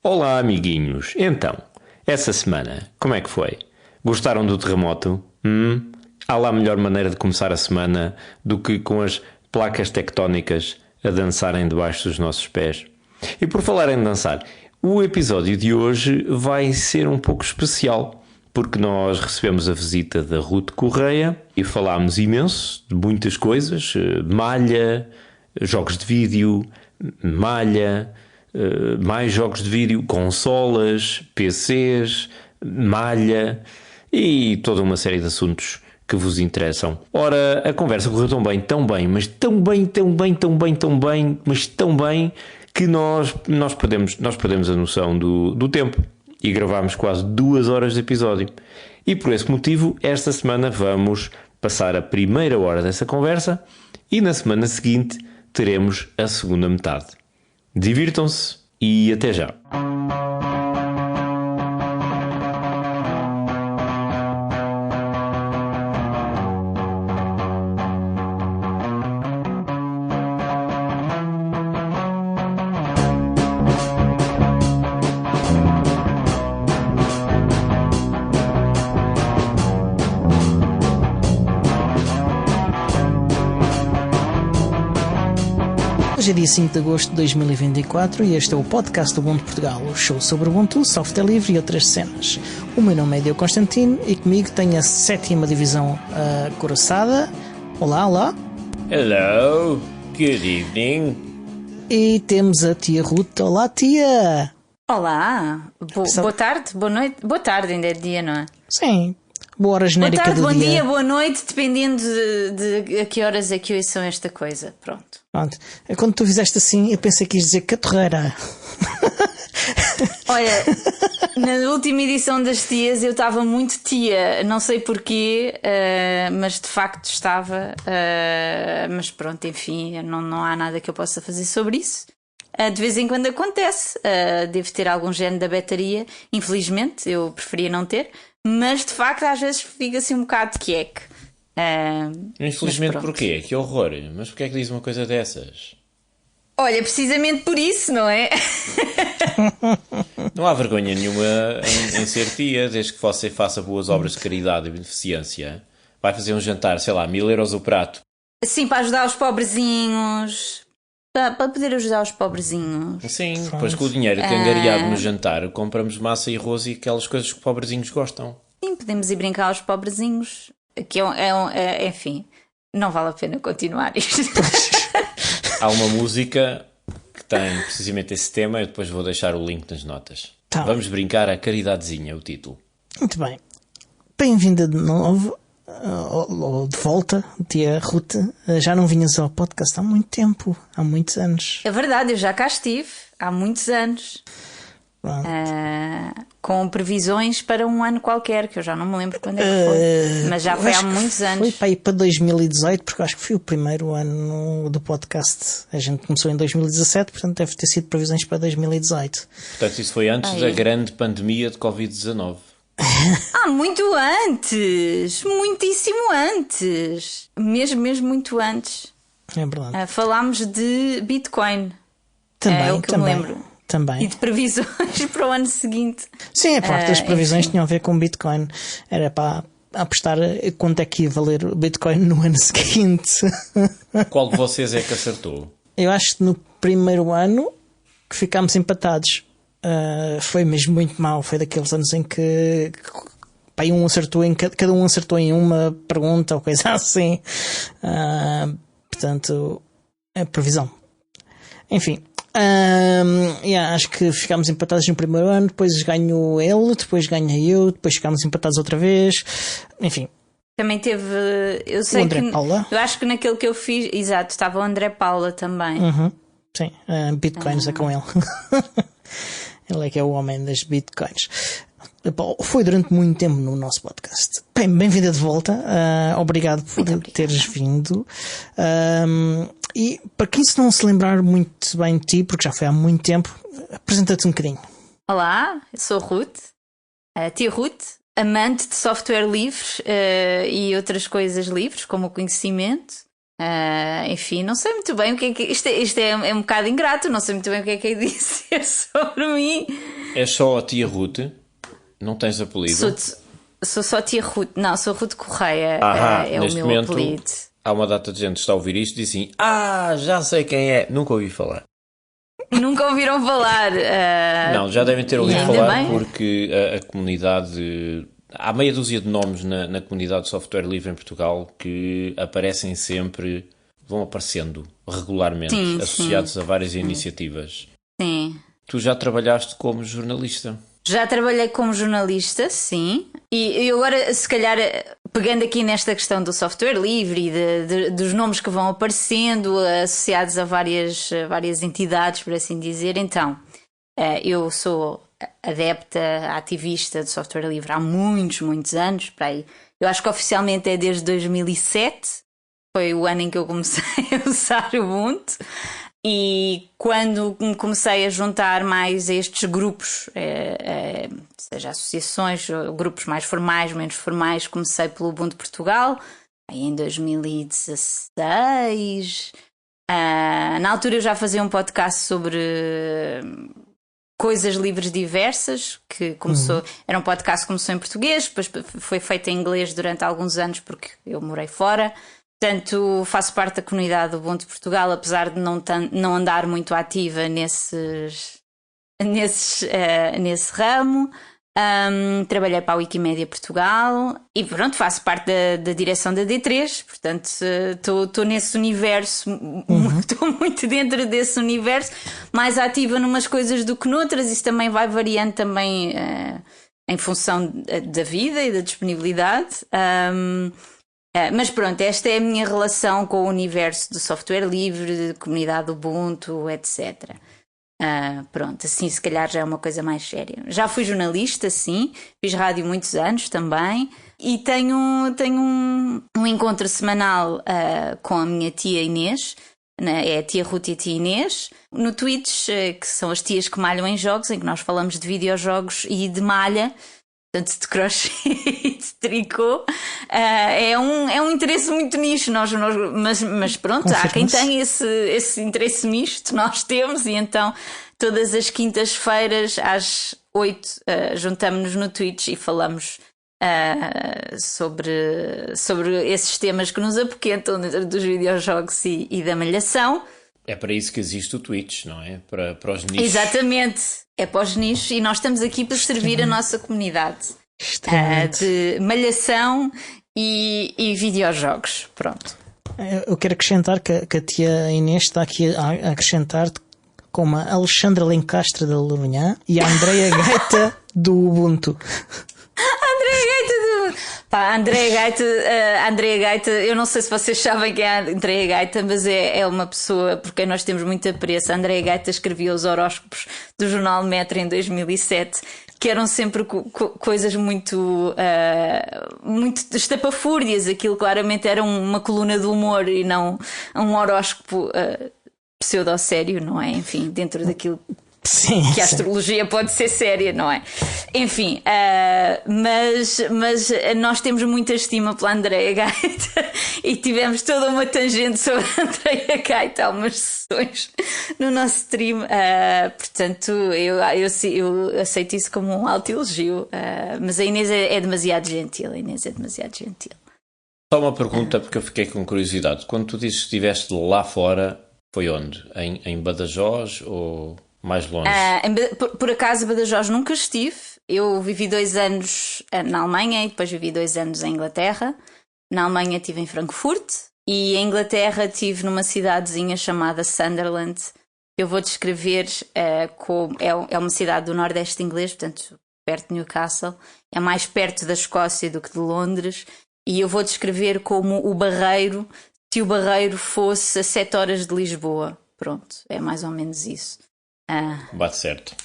Olá, amiguinhos. Então, essa semana, como é que foi? Gostaram do terremoto? Há lá melhor maneira de começar a semana do que com as placas tectónicas a dançarem debaixo dos nossos pés. E por falar em dançar, o episódio de hoje vai ser um pouco especial, porque nós recebemos a visita da Ruth Correia e falámos imenso de muitas coisas, malha, jogos de vídeo, malha, mais jogos de vídeo, consolas, PCs, malha e toda uma série de assuntos que vos interessam. Ora, a conversa correu tão bem, mas tão bem, mas tão bem que nós perdemos a noção do tempo e gravámos quase 2 horas de episódio. E por esse motivo, esta semana vamos passar a primeira hora dessa conversa e na semana seguinte teremos a segunda metade. Divirtam-se e até já. Hoje é dia 5 de agosto de 2024 e este é o podcast do Ubuntu Portugal, o show sobre Ubuntu, software livre e outras cenas. O meu nome é Diogo Constantino e comigo tenho a 7ª divisão coraçada. Olá. Hello, good evening. E temos a tia Ruth. Olá, tia. Olá, boa tarde, boa noite. Boa tarde, ainda é dia, não é? Sim, boa hora genérica boa tarde, do bom dia. dia, boa noite, dependendo de a que horas é que ouçam esta coisa. Pronto. Quando tu fizeste assim, eu pensei que ias dizer catorreira. Olha, na última edição das tias eu estava muito tia, não sei porquê, mas de facto estava. Mas pronto, enfim, não há nada que eu possa fazer sobre isso. De vez em quando acontece, devo ter algum género da bateria, infelizmente, eu preferia não ter, mas de facto às vezes fica assim um bocado de quieque. Infelizmente porquê? Que horror. Mas porquê é que diz uma coisa dessas? Olha, precisamente por isso, não é? Não há vergonha nenhuma em ser tia, desde que você faça boas obras de caridade e beneficência. Vai fazer um jantar, sei lá, 1000 euros o prato. Sim, para ajudar os pobrezinhos. Para poder ajudar os pobrezinhos. Sim, depois com o dinheiro que é angariado no jantar, compramos massa e arroz e aquelas coisas que os pobrezinhos gostam. Sim, podemos ir brincar aos pobrezinhos. Que enfim, não vale a pena continuar isto. Há uma música que tem precisamente esse tema, eu depois vou deixar o link nas notas. Tá. Vamos brincar a caridadezinha, o título. Muito bem. Bem-vinda de novo, ou de volta, tia Ruth. Já não vinhas ao podcast há muito tempo, há muitos anos. É verdade, eu já cá estive há muitos anos. Com previsões para um ano qualquer, que eu já não me lembro quando é que foi, mas já foi há muitos anos. Foi para ir para 2018, porque acho que foi o primeiro ano do podcast. A gente começou em 2017, portanto deve ter sido previsões para 2018. Portanto, isso foi antes da grande pandemia de Covid-19. Muito antes, muitíssimo antes, mesmo muito antes. É verdade. Falámos de Bitcoin. Também, é o que eu me lembro. Também. E de previsões para o ano seguinte. Sim, a parte das previsões tinham a ver com Bitcoin. Era para apostar quanto é que ia valer o Bitcoin no ano seguinte. Qual de vocês é que acertou? Eu acho que no primeiro ano que ficámos empatados. Foi mesmo muito mau. Foi daqueles anos em que cada um acertou em uma pergunta ou coisa assim. Portanto, é previsão. Enfim. Acho que ficámos empatados no primeiro ano, depois ganhou ele, depois ganhei eu, depois ficámos empatados outra vez. Enfim. Também teve. Eu sei o André que. Paula. Eu acho que naquele que eu fiz. Exato, estava o André Paula também. Sim, Bitcoins é com ele. Ele é que é o homem das Bitcoins. Foi durante muito tempo no nosso podcast. Bem-vinda de volta. Obrigado por teres vindo. E para quem se não se lembrar muito bem de ti, porque já foi há muito tempo, apresenta-te um bocadinho. Olá, eu sou Ruth, a tia Ruth, amante de software livre e outras coisas livres, como o conhecimento. Enfim, não sei muito bem o que é que. Isto é um bocado ingrato, não sei muito bem o que é dizer sobre mim. É só a tia Ruth? Não tens apelido? Sou só a tia Ruth. Não, sou Ruth Correia. É o meu momento, apelido. Há uma data de gente que está a ouvir isto e diz assim: já sei quem é. Nunca ouvi falar. Nunca ouviram falar? Não, já devem ter ouvido falar bem? porque a comunidade. Há meia dúzia de nomes na comunidade de software livre em Portugal que aparecem sempre, vão aparecendo regularmente, associados a várias iniciativas. Sim. Tu já trabalhaste como jornalista? Já trabalhei como jornalista, sim. E agora, se calhar, pegando aqui nesta questão do software livre e dos nomes que vão aparecendo, associados a várias entidades, por assim dizer, então, eu sou adepta, ativista de software livre há muitos anos. Para aí. Eu acho que oficialmente é desde 2007, foi o ano em que eu comecei a usar o Ubuntu. E quando me comecei a juntar mais a estes grupos, seja associações, grupos mais formais, menos formais, comecei pelo Ubuntu Portugal, aí em 2016. Na altura eu já fazia um podcast sobre coisas livres diversas, que começou, era um podcast que começou em português, depois foi feito em inglês durante alguns anos porque eu morei fora. Portanto, faço parte da comunidade do Ubuntu Portugal, apesar de não andar muito ativa nesse ramo. Trabalhei para a Wikimedia Portugal e pronto, faço parte da direção da D3, portanto estou nesse universo, estou muito dentro desse universo, mais ativa numas coisas do que noutras. Isso também vai variando também em função da vida e da disponibilidade. Mas pronto, esta é a minha relação com o universo do software livre, de comunidade Ubuntu, etc. Pronto, assim se calhar já é uma coisa mais séria. Já fui jornalista, sim, fiz rádio muitos anos também e tenho um encontro semanal com a minha tia Inês, é a tia Ruth e a tia Inês, no Twitch, que são as tias que malham em jogos, em que nós falamos de videojogos e de malha. Portanto, de crochê e de tricô. É um interesse muito nicho, mas pronto, há quem tenha esse interesse misto, nós temos, e então todas as quintas-feiras às 8 juntamos-nos no Twitch e falamos sobre esses temas que nos apoquentam dentro dos videojogos e da malhação. É para isso que existe o Twitch, não é? Para os nichos. Exatamente, é para os nichos e nós estamos aqui para servir a nossa comunidade de malhação e videojogos. Pronto. Eu quero acrescentar que a tia Inês está aqui a acrescentar-te como a Alexandra Lencastre da Lourinhã e a Andreia Gaita do Ubuntu. Andreia Gaita, eu não sei se vocês sabem quem é a Andreia Gaita, mas é uma pessoa por quem nós temos muito apreço. A Andreia Gaita escrevia os horóscopos do jornal Metro em 2007, que eram sempre coisas muito estapafúrdias. Aquilo claramente era uma coluna de humor e não um horóscopo pseudo-sério, não é? Enfim, dentro daquilo que a astrologia pode ser séria, não é? Enfim, mas nós temos muita estima pela Andreia Gaita e tivemos toda uma tangente sobre a Andreia Gaita, algumas sessões no nosso stream. Portanto, eu aceito isso como um alto elogio. Mas a Inês é demasiado gentil. Só uma pergunta, porque eu fiquei com curiosidade. Quando tu dizes que estiveste lá fora, foi onde? Em Badajoz ou mais longe? Por acaso, Badajoz nunca estive. Eu vivi 2 anos na Alemanha e depois vivi 2 anos em Inglaterra. Na Alemanha estive em Frankfurt e em Inglaterra estive numa cidadezinha chamada Sunderland. Eu vou descrever como é uma cidade do nordeste inglês, portanto perto de Newcastle. É mais perto da Escócia do que de Londres. E eu vou descrever como o Barreiro, se o Barreiro fosse a 7 horas de Lisboa. Pronto, é mais ou menos isso. Bate certo.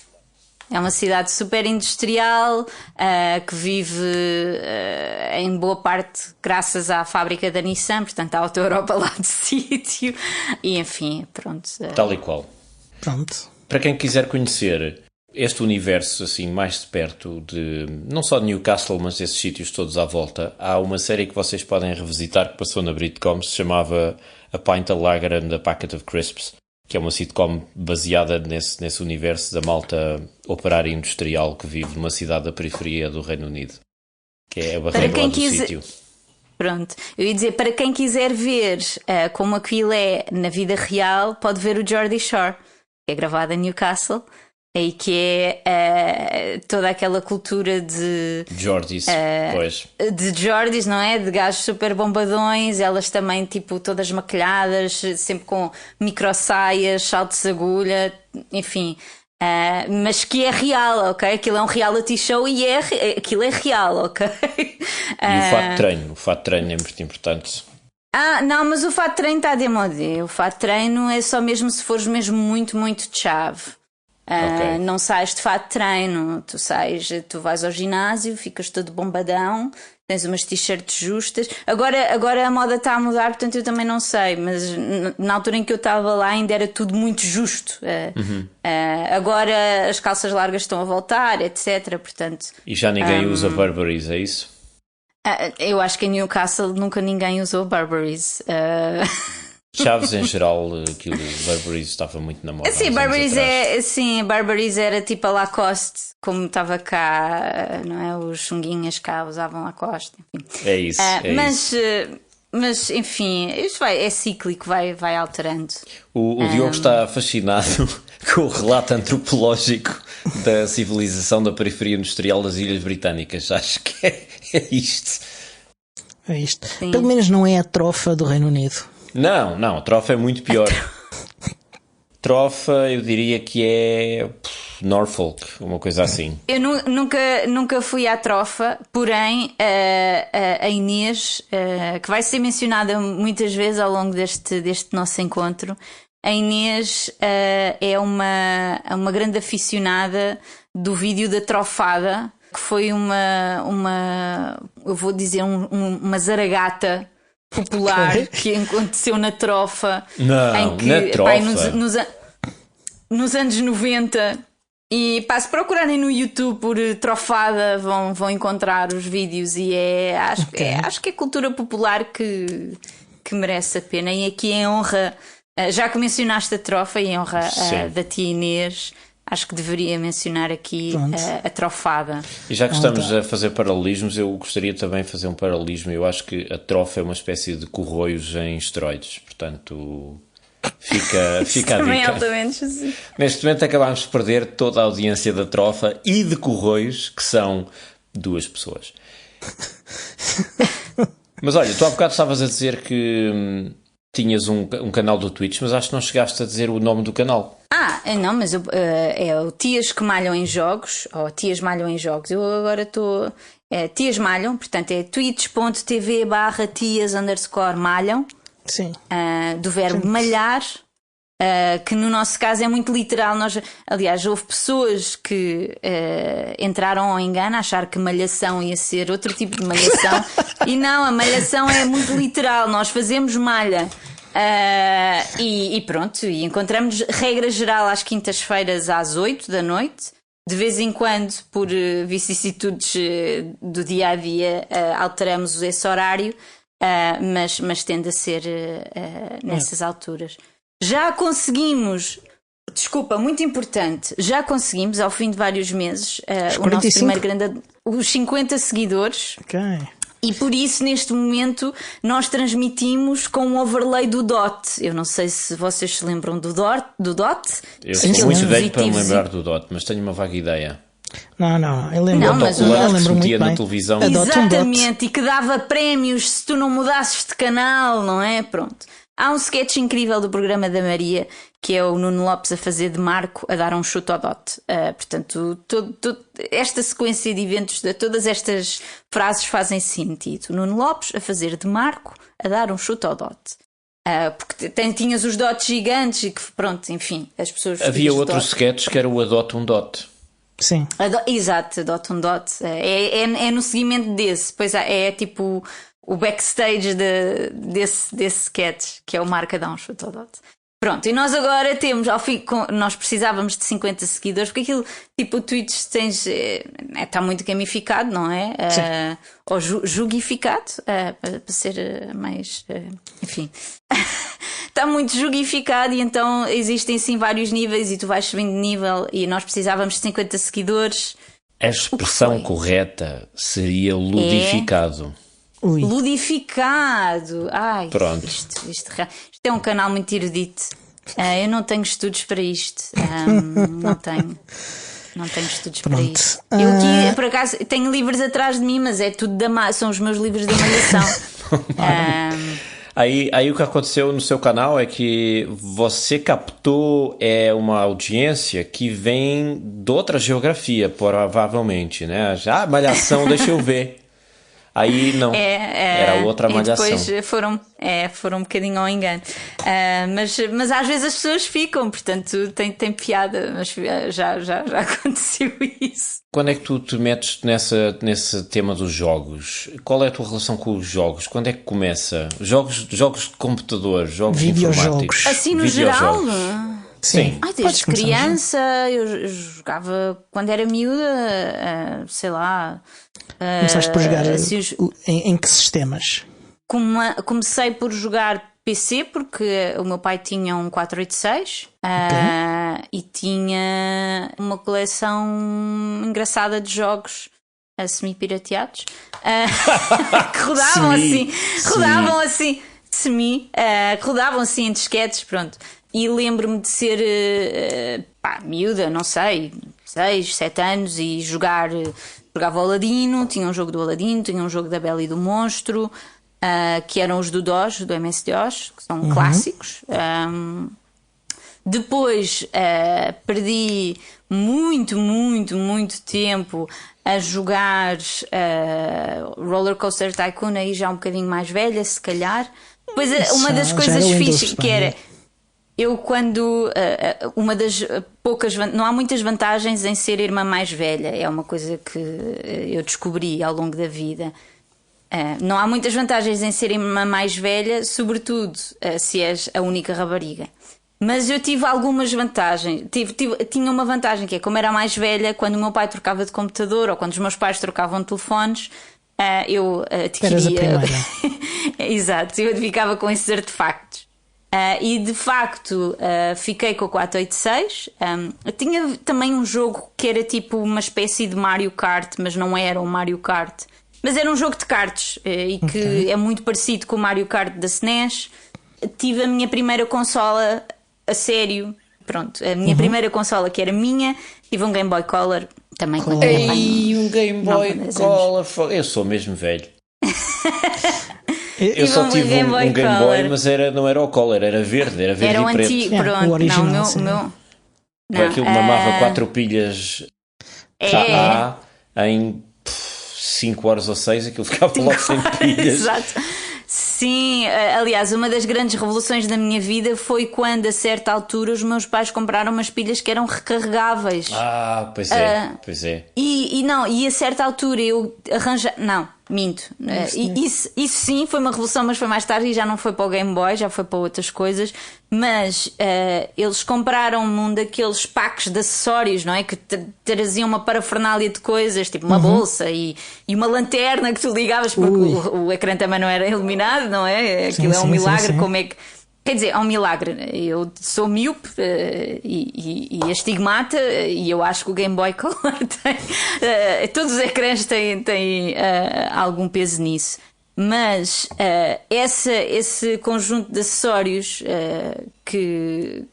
É uma cidade super industrial que vive em boa parte graças à fábrica da Nissan, portanto à Auto Europa lá de sítio e enfim, pronto. Tal e qual. Pronto. Para quem quiser conhecer este universo assim mais de perto, de não só de Newcastle, mas desses sítios todos à volta, há uma série que vocês podem revisitar que passou na Britcom, se chamava A Pint a Lager and a Packet of Crisps, que é uma sitcom baseada nesse universo da malta operária industrial que vive numa cidade da periferia do Reino Unido, que é a barreira lá do sítio. Pronto, eu ia dizer, para quem quiser ver como aquilo é na vida real, pode ver o Geordie Shore, que é gravado em Newcastle, e que é toda aquela cultura de Geordies, pois. De Geordies, não é? De gajos super bombadões, elas também tipo todas maquilhadas, sempre com micro saias, saltos de agulha, enfim. Mas que é real, ok? Aquilo é um reality show e aquilo é real, ok? E o fato de treino é muito importante. Não, mas o fato de treino está demodé. O fato de treino é só mesmo se fores mesmo muito, muito chave. Okay. Não sais de fato de treino, tu vais ao ginásio, ficas todo bombadão, tens umas t-shirts justas. Agora a moda está a mudar, portanto eu também não sei, mas na altura em que eu estava lá ainda era tudo muito justo. Agora as calças largas estão a voltar, etc. Portanto, e já ninguém usa Burberrys, é isso? Eu acho que em Newcastle nunca ninguém usou Burberrys. Chaves em geral, aquilo Burberrys estava muito na moda. Sim, Burberrys era tipo a Lacoste, como estava cá, não é? Os chunguinhas cá usavam Lacoste, enfim. É isso. Mas enfim, isto é cíclico, vai alterando. O Diogo está fascinado com o relato antropológico da civilização da periferia industrial das Ilhas Britânicas. Acho que é isto. É isto. Sim. Pelo menos não é a trofa do Reino Unido. Não, a trofa é muito pior. Trofa, eu diria que é Norfolk, uma coisa assim. Eu nunca fui à trofa, porém a Inês, que vai ser mencionada muitas vezes ao longo deste nosso encontro, a Inês é uma grande aficionada do vídeo da trofada, que foi eu vou dizer, uma zaragata popular que aconteceu na trofa. Não, em que, na trofa. Nos anos 90. E se procurarem no YouTube por trofada vão encontrar os vídeos. E acho que é cultura popular que merece a pena. E aqui em honra, já que mencionaste a trofa, e em honra da tia Inês, acho que deveria mencionar aqui a trofada. E já que estamos a fazer paralelismos, eu gostaria também de fazer um paralelismo. Eu acho que a trofa é uma espécie de corroios em esteroides. Portanto, fica a dica. Altamente, sim. Neste momento acabámos de perder toda a audiência da trofa e de corroios, que são 2 pessoas. Mas olha, tu há bocado estavas a dizer que tinhas um canal do Twitch, mas acho que não chegaste a dizer o nome do canal. Não, mas é o Tias que Malham em Jogos, ou Tias Malham em Jogos. Eu agora estou... Tias Malham, portanto é twitch.tv/tias_malham. Sim. Do verbo malhar, que no nosso caso é muito literal. Aliás, houve pessoas que entraram ao engano a achar que malhação ia ser outro tipo de malhação. E não, a malhação é muito literal. Nós fazemos malha. E pronto, e encontramos regra geral às quintas-feiras às 8 da noite. De vez em quando, por vicissitudes do dia a dia, alteramos esse horário, mas tende a ser nessas alturas. Já conseguimos, desculpa, muito importante, já conseguimos ao fim de vários meses o nosso primeiro grande, os 50 seguidores. Ok. E por isso, neste momento, nós transmitimos com um overlay do DOT. Eu não sei se vocês se lembram do DOT. Eu sou muito velho para me lembrar do DOT, mas tenho uma vaga ideia. Não, eu lembro. Eu lembro muito bem. Na televisão. Exatamente, e que dava prémios se tu não mudasses de canal, não é? Pronto. Há um sketch incrível do programa da Maria, que é o Nuno Lopes a fazer de Marco a dar um chute ao Dot. Portanto, esta sequência de eventos, todas estas frases fazem sentido. Nuno Lopes a fazer de Marco a dar um chute ao Dot. Porque tinhas os dots gigantes e que, pronto, enfim, as pessoas... Havia outro sketch que era o Adote um Dot. Sim. Exato, Adote um Dot. É no seguimento desse. Pois é tipo... o backstage desse sketch, que é o Marco a dar um chute ao Dot. Pronto, e nós agora temos, nós precisávamos de 50 seguidores, porque aquilo, tipo, o Twitch está muito gamificado, não é? Ou jugificado, para ser mais, enfim, está muito jugificado, e então existem sim vários níveis e tu vais subindo de nível, e nós precisávamos de 50 seguidores. A expressão correta seria ludificado. Ludificado. Ai, pronto. Isto é um canal muito erudito. Eu não tenho estudos para isto. Não tenho estudos para isto. Eu aqui, por acaso, tenho livros atrás de mim, mas é tudo são os meus livros da malhação. Aí o que aconteceu no seu canal é que você captou uma audiência que vem de outra geografia, provavelmente, né? Já malhação, deixa eu ver. Aí não, era outra malhação. E depois foram um bocadinho ao engano. Mas às vezes as pessoas ficam, portanto tem piada, mas já aconteceu isso. Quando é que tu te metes nesse tema dos jogos? Qual é a tua relação com os jogos? Quando é que começa? Jogos de computador, jogos informáticos? Assim no geral? Sim. Desde criança, eu jogava quando era miúda, sei lá. Começaste por jogar em que sistemas? Comecei por jogar PC, porque o meu pai tinha um 486 e tinha uma coleção engraçada de jogos semi-pirateados que rodavam rodavam assim em disquetes, pronto. E lembro-me de ser miúda, não sei, 6, 7 anos, e jogava o Aladino, tinha um jogo do Aladino, tinha um jogo da Bela e do Monstro, que eram os do DOS, do MS-DOS, que são clássicos. Depois perdi muito tempo a jogar Roller Coaster Tycoon, aí já um bocadinho mais velha, se calhar. Depois uma das coisas fixes que era... Eu quando... uma das poucas... Não há muitas vantagens em ser irmã mais velha. É uma coisa que eu descobri ao longo da vida. Não há muitas vantagens em ser irmã mais velha, sobretudo se és a única rapariga. Mas eu tive algumas vantagens. Tinha uma vantagem que é, como era mais velha, quando o meu pai trocava de computador ou quando os meus pais trocavam de telefones, eu adquiria... Exato, eu ficava com esses artefactos. E de facto fiquei com o 486. Tinha também um jogo que era tipo uma espécie de Mario Kart, mas não era um Mario Kart, mas era um jogo de cartas e que é muito parecido com o Mario Kart da SNES. Tive a minha primeira consola a sério, pronto, a minha primeira consola que era minha. Tive um Game Boy Color também. Um Game Boy Color. Eu sou mesmo velho. Eu só tive um Game Boy, mas não era o Color, era verde era e preto. Antigo, pronto. O original, o meu não, aquilo mamava 4 pilhas em 5 horas ou 6, aquilo ficava logo sem pilhas. Exato. Sim, aliás, uma das grandes revoluções da minha vida foi quando, a certa altura, os meus pais compraram umas pilhas que eram recarregáveis. Pois é, pois é. E a certa altura eu arranjei... Não, minto. Isso sim foi uma revolução, mas foi mais tarde e já não foi para o Game Boy, já foi para outras coisas. Mas eles compraram-me um daqueles packs de acessórios, não é? Que traziam uma parafernália de coisas, tipo uma bolsa e uma lanterna que tu ligavas, porque o ecrã também não era iluminado, não é? Aquilo é um milagre, como é que... Quer dizer, é um milagre. Eu sou míope e astigmata, e eu acho que o Game Boy Color tem... todos os ecrãs têm algum peso nisso. Mas esse conjunto de acessórios que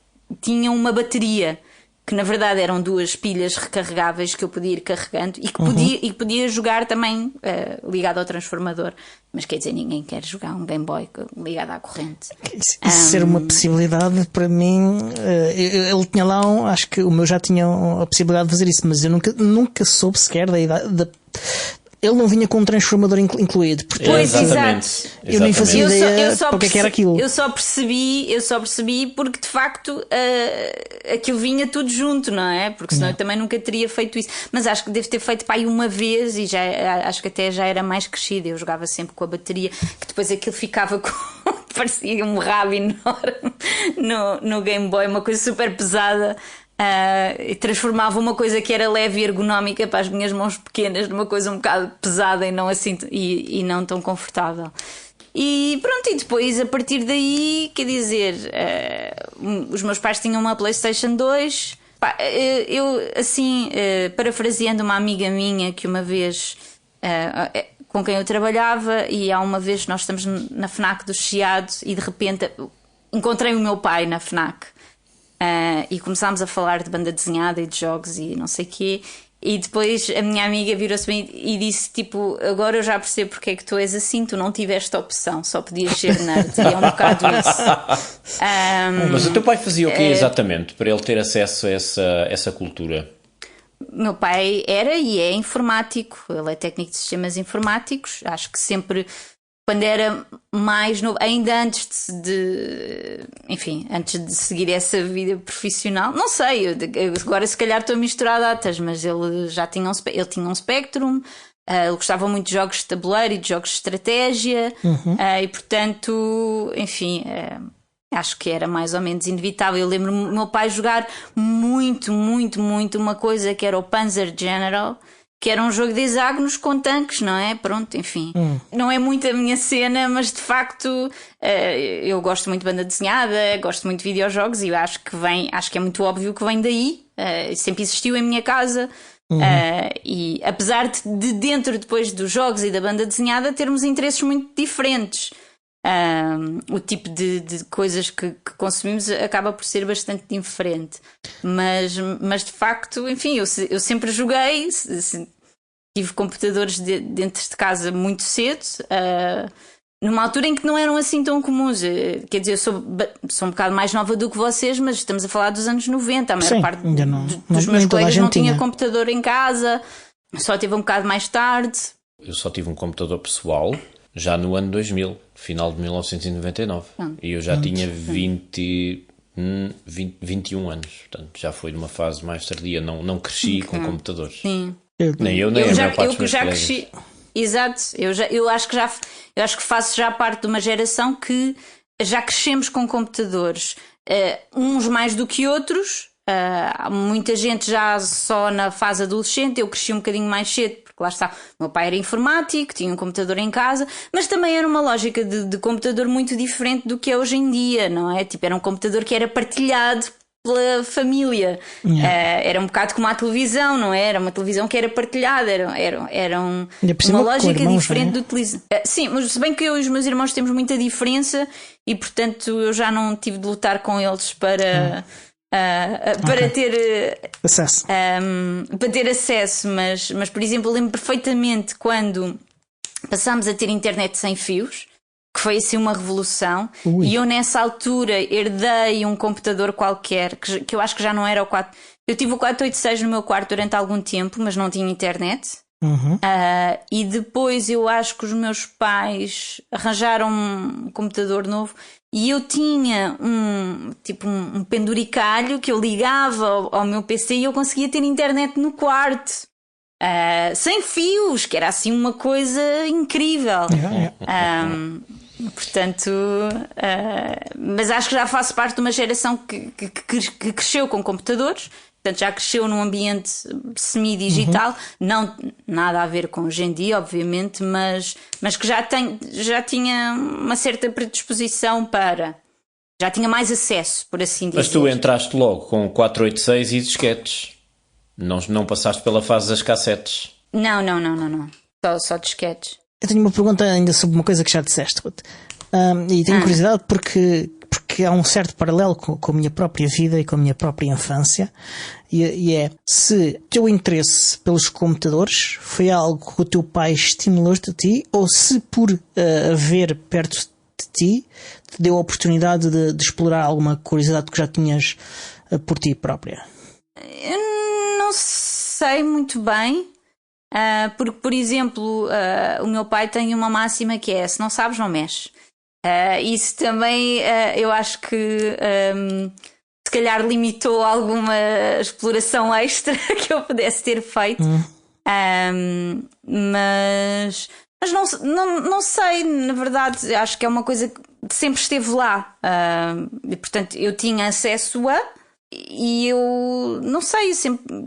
tinham uma bateria, que na verdade eram 2 pilhas recarregáveis que eu podia ir carregando e que podia jogar também ligado ao transformador. Mas quer dizer, ninguém quer jogar um Game Boy ligado à corrente. Isso ser uma possibilidade para mim, ele tinha lá, acho que o meu já tinha a possibilidade de fazer isso, mas eu nunca soube sequer da idade ele não vinha com um transformador incluído. Portanto, pois, exato. Eu nem fazia ideia para o que era aquilo. Eu só percebi porque de facto aquilo vinha tudo junto, não é? Porque senão eu também nunca teria feito isso. Mas acho que devo ter feito para aí uma vez e acho que até já era mais crescido. Eu jogava sempre com a bateria, que depois aquilo ficava com parecia um rabo enorme no Game Boy, uma coisa super pesada. E transformava uma coisa que era leve e ergonómica para as minhas mãos pequenas numa coisa um bocado pesada e não assim e não tão confortável. E pronto, e depois a partir daí, quer dizer, os meus pais tinham uma PlayStation 2. Eu assim, parafraseando uma amiga minha que uma vez com quem eu trabalhava, e há uma vez nós estamos na FNAC do Chiado e de repente encontrei o meu pai na FNAC. E começámos a falar de banda desenhada e de jogos e não sei o quê. E depois a minha amiga virou-se bem e disse tipo, agora eu já percebo porque é que tu és assim, tu não tiveste opção, só podias ser nerd. E é um bocado isso. Mas o teu pai fazia o quê exatamente para ele ter acesso a essa cultura? Meu pai era e é informático, ele é técnico de sistemas informáticos. Acho que sempre, quando era mais novo, ainda antes antes de seguir essa vida profissional, não sei, agora se calhar estou a misturar datas, mas ele já tinha ele tinha um Spectrum, ele gostava muito de jogos de tabuleiro e de jogos de estratégia, e portanto, enfim, acho que era mais ou menos inevitável. Eu lembro-me do meu pai jogar muito uma coisa que era o Panzer General, que era um jogo de hexágonos com tanques, não é? Pronto, enfim. Não é muito a minha cena, mas de facto eu gosto muito de banda desenhada, gosto muito de videojogos e acho que é muito óbvio que vem daí. Sempre existiu em minha casa. E apesar de dentro depois dos jogos e da banda desenhada termos interesses muito diferentes, o tipo de coisas que consumimos acaba por ser bastante diferente, mas de facto, enfim, eu sempre joguei, tive computadores dentro de casa muito cedo, numa altura em que não eram assim tão comuns. Quer dizer, eu sou um bocado mais nova do que vocês, mas estamos a falar dos anos 90. A maior parte dos meus colegas não tinha computador em casa, só tive um bocado mais tarde. Eu só tive um computador pessoal já no ano 2000, final de 1999. E eu já tinha 21 anos. Portanto, já foi numa fase mais tardia. Não cresci com computadores. Sim. Nem eu, nem a maior parte dos meus colegas. Cresci. Exato. Eu acho que faço já parte de uma geração que já crescemos com computadores. Uns mais do que outros. Muita gente já só na fase adolescente. Eu cresci um bocadinho mais cedo, porque lá está, o meu pai era informático, tinha um computador em casa, mas também era uma lógica de computador muito diferente do que é hoje em dia, não é? Tipo, era um computador que era partilhado pela família. Era um bocado como a televisão, não é? Era uma televisão que era partilhada, era uma lógica diferente de utilizar. Sim, mas se bem que eu e os meus irmãos temos muita diferença e portanto eu já não tive de lutar com eles para ter acesso. Para ter acesso, mas por exemplo, lembro perfeitamente quando passámos a ter internet sem fios, que foi assim uma revolução. E eu nessa altura herdei um computador qualquer que eu acho que já não era o 4. Eu tive o 486 no meu quarto durante algum tempo, mas não tinha internet. E depois eu acho que os meus pais arranjaram um computador novo e eu tinha um penduricalho que eu ligava ao meu PC e eu conseguia ter internet no quarto, sem fios, que era assim uma coisa incrível. Portanto, mas acho que já faço parte de uma geração que cresceu com computadores. Portanto, já cresceu num ambiente semi-digital, não nada a ver com hoje em dia, obviamente, mas que já tinha uma certa predisposição para... Já tinha mais acesso, por assim dizer. Mas tu entraste logo com 486 e disquetes. Não passaste pela fase das cassetes. Não. Só disquetes. Eu tenho uma pergunta ainda sobre uma coisa que já disseste, Ruth. E tenho curiosidade porque há um certo paralelo com a minha própria vida e com a minha própria infância, e é se o teu interesse pelos computadores foi algo que o teu pai estimulou-te a ti, ou se por haver perto de ti te deu a oportunidade de explorar alguma curiosidade que já tinhas por ti própria. Eu não sei muito bem, porque, por exemplo, o meu pai tem uma máxima que é: se não sabes, não mexes. Isso também eu acho que se calhar limitou alguma exploração extra que eu pudesse ter feito. Mas não sei, na verdade, acho que é uma coisa sempre esteve lá. E, portanto, eu tinha acesso a. E eu não sei,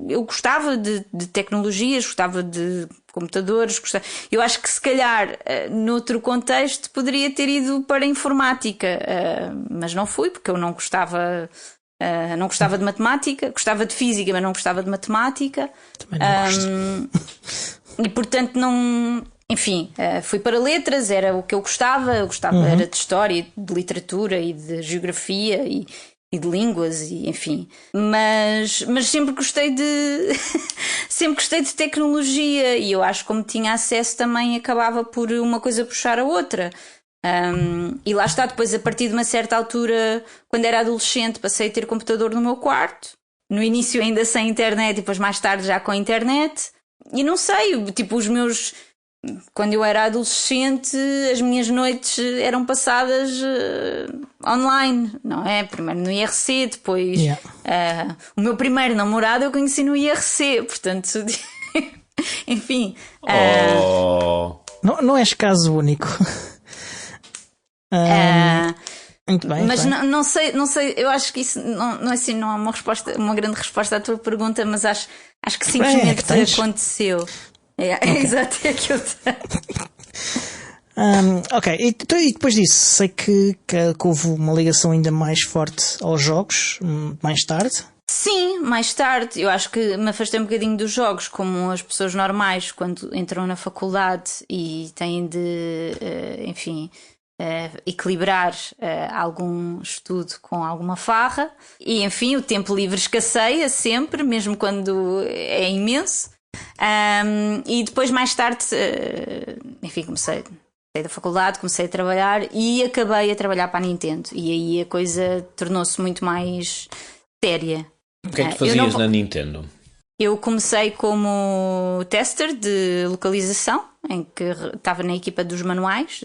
eu gostava de tecnologias, gostava de computadores, eu acho que se calhar noutro contexto poderia ter ido para a informática, mas não fui porque eu não gostava de matemática, gostava de física, mas não gostava de matemática. Também não gosto. E portanto não. Enfim, fui para letras, era o que eu gostava era de história, de literatura e de geografia e de línguas e enfim, mas sempre gostei de sempre gostei de tecnologia e eu acho que como tinha acesso também acabava por uma coisa puxar a outra. E lá está, depois a partir de uma certa altura, quando era adolescente, passei a ter computador no meu quarto, no início ainda sem internet e depois mais tarde já com internet, e não sei, tipo quando eu era adolescente, as minhas noites eram passadas online, não é? Primeiro no IRC, depois o meu primeiro namorado eu conheci no IRC, portanto, enfim. Não és caso único. Muito bem. Mas não sei, eu acho que isso não é assim, não há uma grande resposta à tua pergunta, mas acho que simplesmente aconteceu. Okay. Exato, é que eu tenho. Ok, e depois disso, sei que houve uma ligação ainda mais forte aos jogos, mais tarde. Sim, mais tarde. Eu acho que me afastei um bocadinho dos jogos, como as pessoas normais, quando entram na faculdade e têm de, enfim, equilibrar algum estudo com alguma farra. E, enfim, o tempo livre escasseia sempre, mesmo quando é imenso. E depois mais tarde enfim, saí da faculdade, comecei a trabalhar e acabei a trabalhar para a Nintendo e aí a coisa tornou-se muito mais séria. O que é que tu fazias na Nintendo? Eu comecei como tester de localização, em que estava na equipa dos manuais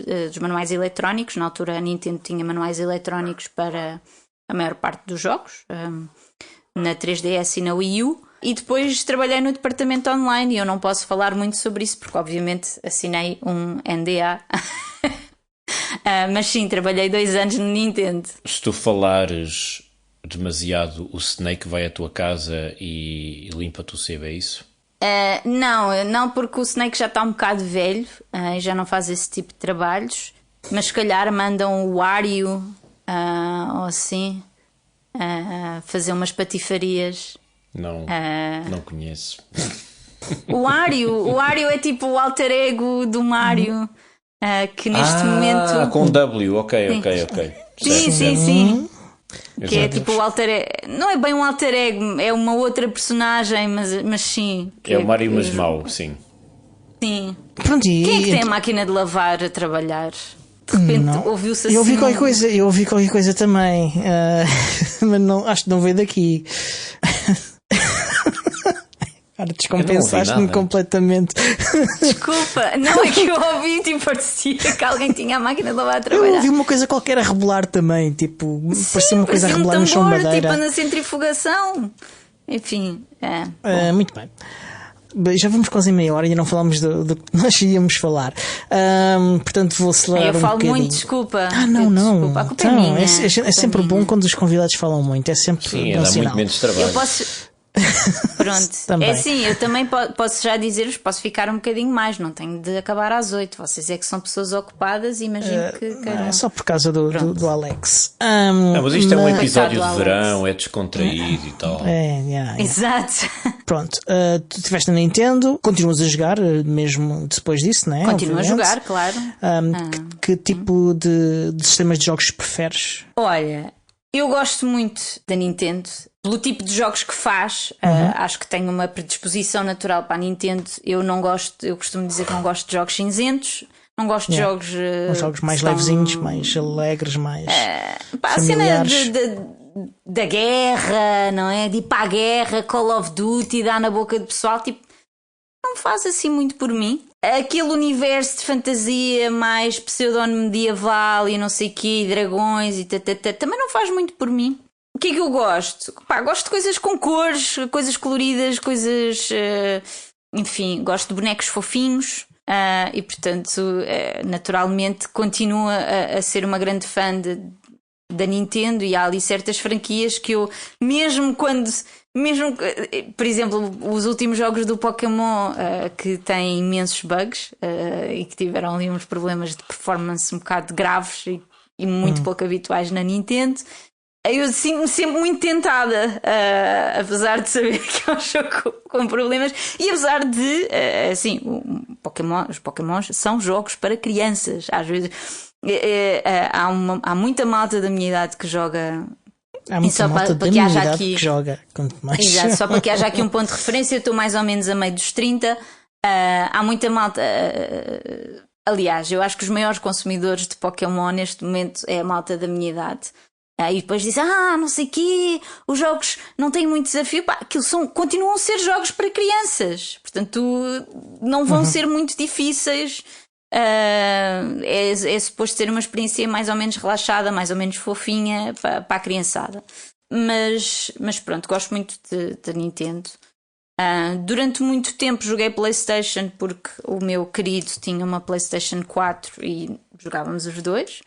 eletrónicos. Na altura a Nintendo tinha manuais eletrónicos para a maior parte dos jogos, na 3DS e na Wii U. E depois trabalhei no departamento online e eu não posso falar muito sobre isso porque obviamente assinei um NDA. Mas sim, trabalhei 2 anos no Nintendo. Se tu falares demasiado, o Snake vai à tua casa e limpa-te o sebo, é isso? Não, porque o Snake já está um bocado velho e já não faz esse tipo de trabalhos. Mas se calhar mandam o Wario ou assim fazer umas patifarias. Não conheço. O Wario é tipo o alter ego do Mario, que neste momento. Com W, ok. Sim. Que Exato. é tipo o alter ego. Não é bem um alter ego, é uma outra personagem, mas sim. É o Mario, mas mau, sim. Sim. Pronto, Quem é que tem a máquina de lavar a trabalhar? De repente ouviu-se assim. Eu ouvi qualquer coisa também, mas não, acho que não veio daqui. Cara, descompensaste-me completamente. Desculpa, não é que eu ouvi, tipo, parecia que alguém tinha a máquina de lavar a trabalhar. Eu ouvi uma coisa qualquer a rebolar também, tipo, parecia uma coisa a rebolar no chão de madeira. Tipo na centrifugação. Enfim, muito bem. Já vamos quase em meia hora e ainda não falámos do que nós íamos falar. Portanto, vou acelerar eu falo bocadinho. muito, desculpa. Não. Desculpa. A culpa é minha. É sempre bom quando os convidados falam muito. É sempre sim, bom dá sinal. muito menos trabalho. Eu posso... Pronto, Também. é assim, eu também posso já dizer-vos, posso ficar um bocadinho mais, não tenho de acabar às 8. Vocês é que são pessoas ocupadas, imagino que É só por causa do Alex. Mas isto é um episódio de verão, é descontraído e tal. Exato. Pronto, tu estiveste na Nintendo, continuas a jogar mesmo depois disso, não é? Continuo obviamente. a jogar, claro. Que tipo de sistemas de jogos preferes? Olha, eu gosto muito da Nintendo. Pelo tipo de jogos que faz, acho que tenho uma predisposição natural para a Nintendo. Eu costumo dizer que não gosto de jogos cinzentos, não gosto de jogos. Jogos mais levezinhos, mais alegres, mais. A cena da guerra, não é? De ir para a guerra, Call of Duty, dar na boca do pessoal, tipo, não faz assim muito por mim. Aquele universo de fantasia mais pseudo-medieval e não sei o quê, e dragões e também não faz muito por mim. O que é que eu gosto? Gosto de coisas com cores, coisas coloridas, coisas... enfim, gosto de bonecos fofinhos. E portanto, naturalmente, continuo a ser uma grande fã da Nintendo, e há ali certas franquias que eu, mesmo, por exemplo, os últimos jogos do Pokémon, que têm imensos bugs, e que tiveram ali uns problemas de performance um bocado graves e muito pouco habituais na Nintendo, eu sinto-me sempre muito tentada, apesar de saber que é um jogo com problemas, e apesar de, assim, os Pokémons são jogos para crianças. Às vezes há muita malta da minha idade que joga. Há muita malta da minha idade que joga, quanto mais. Exato, só para que haja aqui um ponto de referência, eu estou mais ou menos a meio dos 30. Há muita malta. Aliás, eu acho que os maiores consumidores de Pokémon neste momento é a malta da minha idade. E depois dizem, não sei o quê, os jogos não têm muito desafio. Aquilo continuam a ser jogos para crianças, portanto não vão ser muito difíceis. É suposto ser uma experiência mais ou menos relaxada, mais ou menos fofinha para a criançada. Mas pronto, gosto muito da Nintendo. Durante muito tempo joguei PlayStation, porque o meu querido tinha uma PlayStation 4 e jogávamos os dois.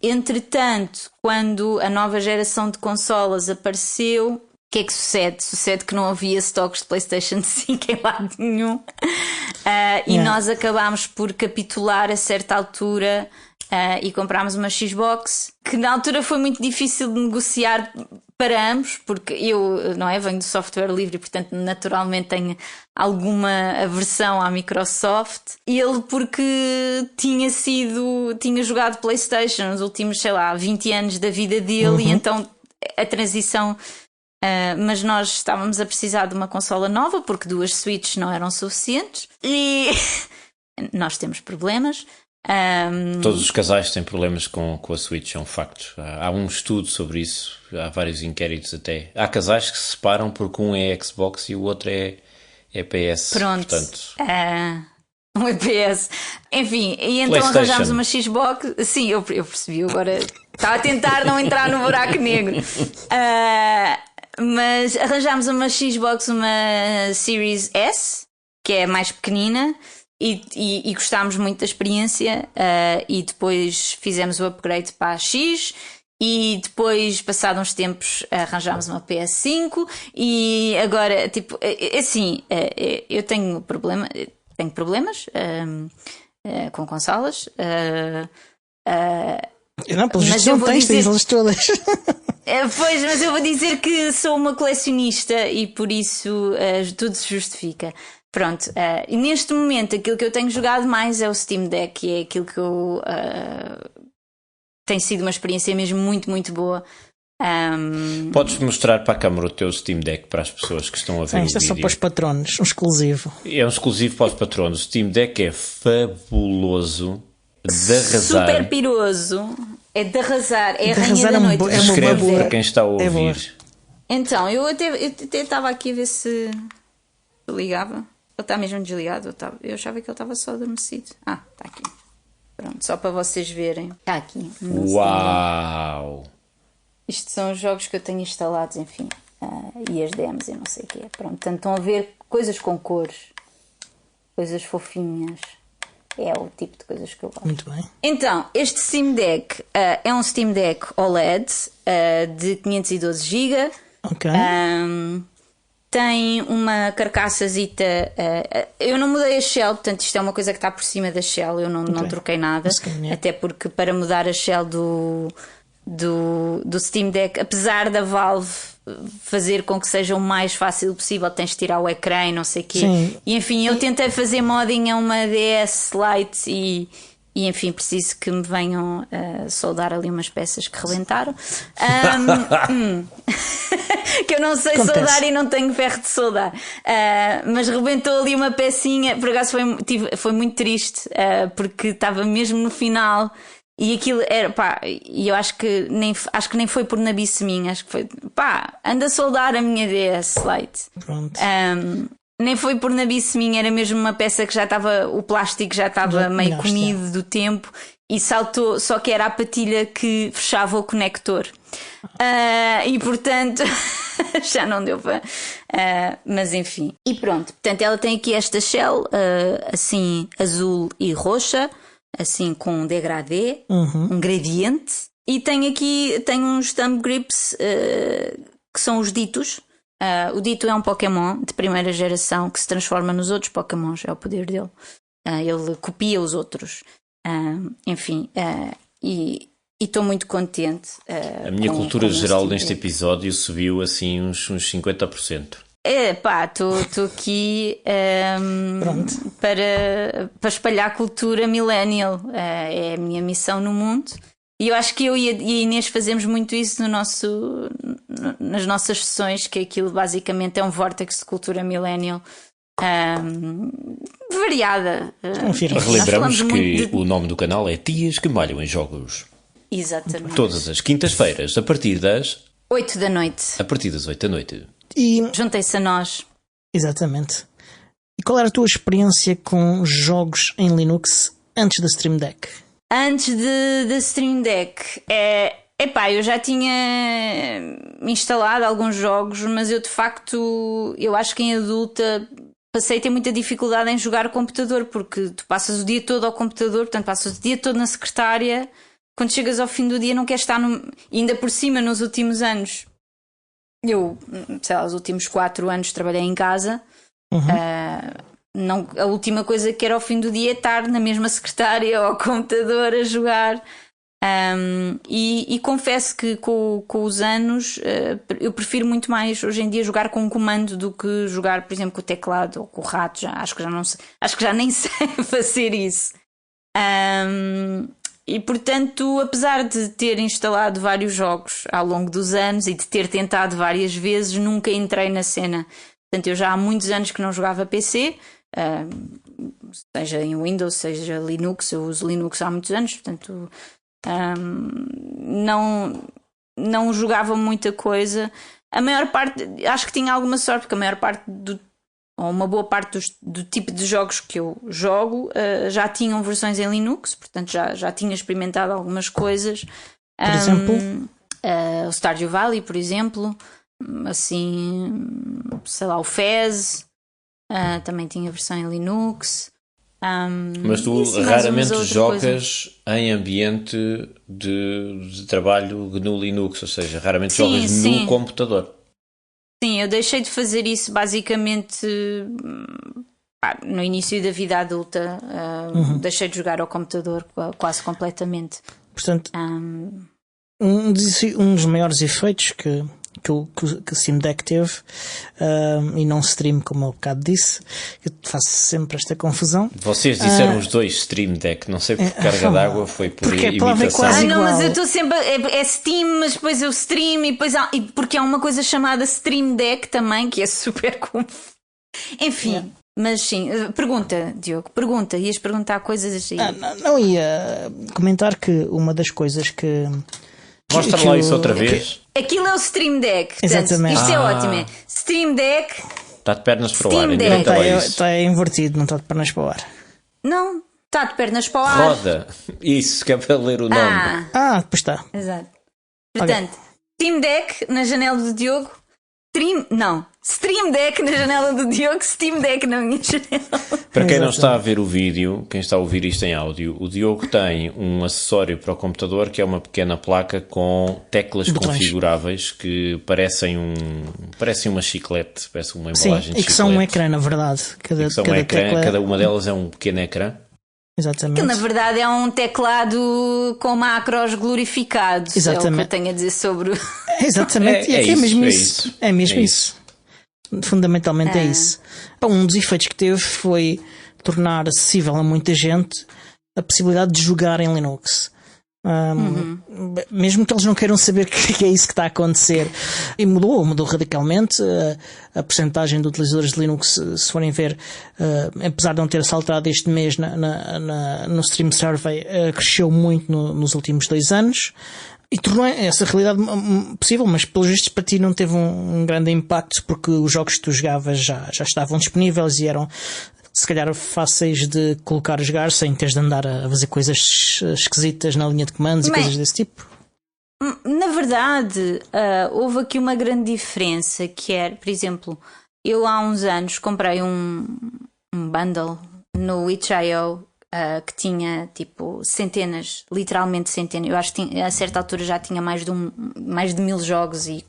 Entretanto, quando a nova geração de consolas apareceu, o que é que sucede? Sucede que não havia stocks de PlayStation 5 em lado nenhum. E nós acabámos por capitular a certa altura, e comprámos uma Xbox, que na altura foi muito difícil de negociar para ambos, porque eu venho do software livre e portanto naturalmente tenho alguma aversão à Microsoft. Ele porque tinha jogado PlayStation nos últimos, 20 anos da vida dele, e então a transição... mas nós estávamos a precisar de uma consola nova, porque 2 Switches não eram suficientes, e nós temos problemas. Todos os casais têm problemas com a Switch, é um facto. Há um estudo sobre isso, há vários inquéritos até. Há casais que se separam porque um é Xbox e o outro é PS. Pronto. Portanto... Um EPS. Enfim, e então arranjámos uma Xbox. Sim, eu percebi, agora estava a tentar não entrar no buraco negro. Mas arranjámos uma Xbox, uma Series S, que é mais pequenina, e gostámos muito da experiência, e depois fizemos o upgrade para a X, e depois, passados uns tempos, arranjámos uma PS5, e agora, tipo, assim, eu tenho problemas com consolas. Não, pelos vistos não tens, tens todas. Pois, mas eu vou dizer que sou uma colecionista e por isso tudo se justifica. Pronto, e neste momento aquilo que eu tenho jogado mais é o Steam Deck, e é aquilo que eu tem sido uma experiência mesmo muito, muito boa. Podes mostrar para a câmara o teu Steam Deck para as pessoas que estão a ver o vídeo? Isto é só para os patronos, um exclusivo. É um exclusivo para os patronos. O Steam Deck é fabuloso, de arrasar. Super piroso. É de arrasar, é a rainha da noite. Escreve para quem está a ouvir. Então, eu até estava aqui a ver se ligava. Ele está mesmo desligado? Eu achava que ele estava só adormecido. Está aqui. Pronto, só para vocês verem. Está aqui. Uau! Isto são os jogos que eu tenho instalados, enfim. E as demos e não sei o quê. Pronto, portanto, estão a ver coisas com cores. Coisas fofinhas. É o tipo de coisas que eu gosto. Muito bem. Então, este Steam Deck é um Steam Deck OLED de 512 GB. Ok. Tem uma carcaçazita. Eu não mudei a shell, portanto, isto é uma coisa que está por cima da shell. Eu não troquei nada. Até porque para mudar a shell do Steam Deck, apesar da Valve fazer com que seja o mais fácil possível, tens de tirar o ecrã e não sei o quê. Sim. E enfim, eu tentei fazer modding a uma DS Lite e enfim, preciso que me venham soldar ali umas peças que rebentaram. Que eu não sei soldar e não tenho ferro de soldar. Mas rebentou ali uma pecinha. Por acaso foi muito triste, porque estava mesmo no final. E aquilo era, e eu acho que nem foi por nabice minha, acho que foi, anda a soldar a minha DS Lite. Pronto. Nem foi por nabice minha, era mesmo uma peça que já estava, o plástico já estava meio comido do tempo, e saltou, só que era a patilha que fechava o conector. E portanto já não deu para. Mas enfim. E pronto, portanto ela tem aqui esta shell assim azul e roxa, assim com um degradê, um gradiente. E tem uns thumb grips que são os ditos. O dito é um Pokémon de primeira geração que se transforma nos outros Pokémons, é o poder dele. Ele copia os outros. Enfim, e estou muito contente. A minha cultura geral neste episódio subiu assim uns 50%. Estou aqui para espalhar a cultura millennial. É a minha missão no mundo. E eu acho que eu e a Inês fazemos muito isso nas nossas sessões, que aquilo basicamente é um vórtice de cultura millennial variada. Relembramos que o nome do canal é Tias que Malham em Jogos. Exatamente. Todas as quintas-feiras, a partir das 8 da noite. A partir das 8 da noite. E juntem-se a nós. Exatamente. E qual era a tua experiência com jogos em Linux antes da Stream Deck? Antes da Stream Deck, eu já tinha instalado alguns jogos, mas eu de facto, eu acho que em adulta passei a ter muita dificuldade em jogar computador, porque tu passas o dia todo ao computador, portanto passas o dia todo na secretária, quando chegas ao fim do dia não queres estar ainda por cima nos últimos anos. Eu, sei lá, os últimos 4 anos trabalhei em casa. Não, a última coisa que era ao fim do dia é estar na mesma secretária ou ao computador a jogar. E confesso que com os anos eu prefiro muito mais hoje em dia jogar com um comando do que jogar, por exemplo, com o teclado ou com o rato. Acho que já nem sei fazer isso. E portanto, apesar de ter instalado vários jogos ao longo dos anos e de ter tentado várias vezes, nunca entrei na cena. Portanto, eu já há muitos anos que não jogava PC, seja em Windows, seja Linux. Eu uso Linux há muitos anos, portanto não jogava muita coisa. A maior parte, acho que tinha alguma sorte, porque a maior parte ou uma boa parte do tipo de jogos que eu jogo já tinham versões em Linux, portanto já tinha experimentado algumas coisas. Por exemplo? O Stardew Valley, por exemplo, assim, sei lá, o Fez também tinha versão em Linux. Mas tu raramente jogas em ambiente de trabalho no Linux, ou seja, raramente jogas no computador. Sim, eu deixei de fazer isso basicamente no início da vida adulta. Deixei de jogar ao computador quase completamente. Portanto, um dos maiores efeitos que o Steam Deck teve, e não stream, como eu há bocado disse, eu faço sempre esta confusão. Vocês disseram os dois Stream Deck, não sei porque carga d'água foi por imitação. Não, mas eu estou sempre. É Steam, mas depois eu stream, e depois porque há uma coisa chamada Stream Deck também, que é super confuso. Enfim. Mas sim, pergunta, Diogo, ias perguntar coisas assim. Não, ia comentar que uma das coisas que. Mostra lá isso outra vez. Aquilo é o Stream Deck. Portanto, exatamente. Isto é ótimo. Stream Deck. Está de pernas para o ar. Está invertido, não está de pernas para o ar. Não, está de pernas para o ar. Roda. Isso, que é para ler o nome. Pois está. Exato. Portanto, Steam Deck na janela do Diogo. Stream Deck na janela do Diogo, Steam Deck na minha janela. Para quem não está a ver o vídeo, quem está a ouvir isto em áudio, o Diogo tem um acessório para o computador que é uma pequena placa com teclas configuráveis que parecem uma chiclete, parece uma embalagem de chiclete. E que são um ecrã, na verdade. Cada uma delas é um pequeno ecrã. Exatamente. Que na verdade é um teclado com macros glorificados. Exatamente. É o que eu tenho a dizer sobre o... Exatamente. É mesmo isso. É mesmo isso. Fundamentalmente é isso. Um dos efeitos que teve foi tornar acessível a muita gente a possibilidade de jogar em Linux. Mesmo que eles não queiram saber que é isso que está a acontecer. E mudou radicalmente. A percentagem de utilizadores de Linux, se forem ver, apesar de não ter saltado este mês no Stream Survey, cresceu muito nos últimos 2 anos. E tornou essa realidade possível, mas pelos vistos para ti não teve um grande impacto, porque os jogos que tu jogavas já estavam disponíveis e eram se calhar fáceis de colocar a jogar sem teres de andar a fazer coisas esquisitas na linha de comandos e coisas desse tipo. Na verdade, houve aqui uma grande diferença, que era, por exemplo, eu há uns anos comprei um bundle no itch.io que tinha tipo centenas, literalmente centenas. Eu acho que a certa altura já tinha mais de 1000 jogos e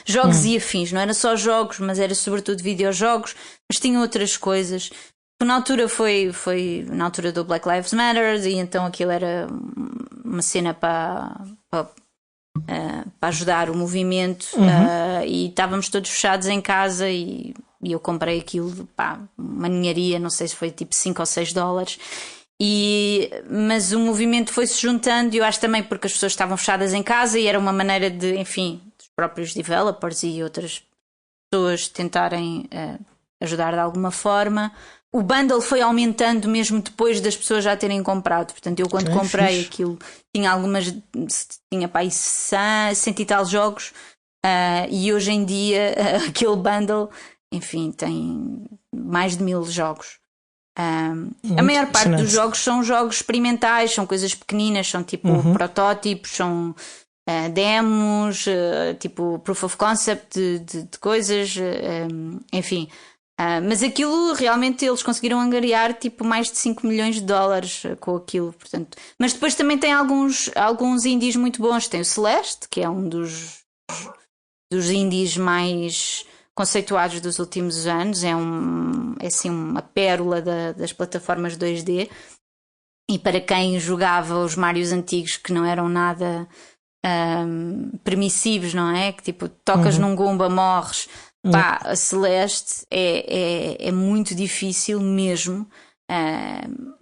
jogos e afins. Não era só jogos, mas era sobretudo videojogos, mas tinha outras coisas. Na altura foi na altura do Black Lives Matter, e então aquilo era uma cena para ajudar o movimento, e estávamos todos fechados em casa e eu comprei aquilo, uma ninharia, não sei se foi tipo $5 ou $6, mas o movimento foi-se juntando, e eu acho também porque as pessoas estavam fechadas em casa e era uma maneira de, enfim, dos próprios developers e outras pessoas tentarem ajudar de alguma forma. O bundle foi aumentando mesmo depois das pessoas já terem comprado. Portanto, eu quando comprei aquilo tinha para aí 100 e tal jogos, e hoje em dia aquele bundle, enfim, tem mais de 1000 jogos. A maior parte dos jogos são jogos experimentais, são coisas pequeninas, são tipo protótipos, são demos, tipo proof of concept de coisas, enfim. Mas aquilo realmente eles conseguiram angariar tipo mais de $5 milhões com aquilo, portanto. Mas depois também tem alguns indies muito bons. Tem o Celeste, que é um dos indies mais conceituados dos últimos anos, é assim uma pérola das plataformas 2D, e para quem jogava os Marios antigos que não eram nada permissivos, não é? Que tipo, tocas num Goomba, morres. A Celeste é muito difícil mesmo,